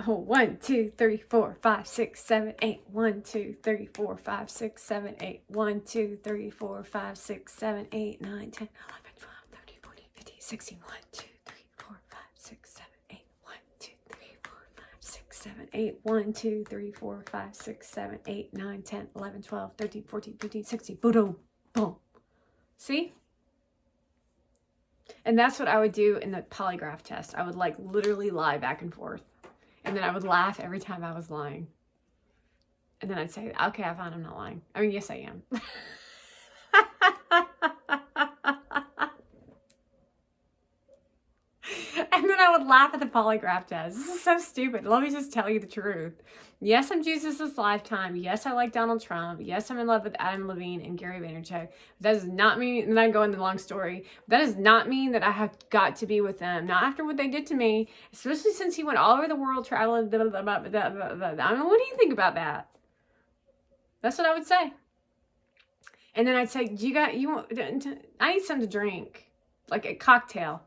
1, 2, 3, 4, 5, 6, 7, 8. 1, 2, 3, 4, 5, 6, 7, 8. 1, 2, 3, 4, 5, 6, 7, 8, 9, 10, 11, 12, 13, 14, 15, 16. 1, 2, 3, 4, 5, 6, 7, 8. 1, 2, 3, 4, 5, 6, 7, 8. 1, 2, 3, 4, 5, 6, 7, 8, 9, 10, 11, 12, 13, 14, 15, 16. Boom, boom. See? And that's what I would do in the polygraph test. I would like literally lie back and forth. And then I would laugh every time I was lying. And then I'd say, okay, I found I'm not lying. I mean, yes, I am. And then I would laugh at the polygraph test. This is so stupid. Let me just tell you the truth. Yes, I'm Jesus' lifetime. Yes, I like Donald Trump. Yes, I'm in love with Adam Levine and Gary Vaynerchuk. That does not mean, and I go into the long story, that does not mean that I have got to be with them. Not after what they did to me, especially since he went all over the world traveling. I mean, what do you think about that? That's what I would say. And then I'd say, I need something to drink, like a cocktail.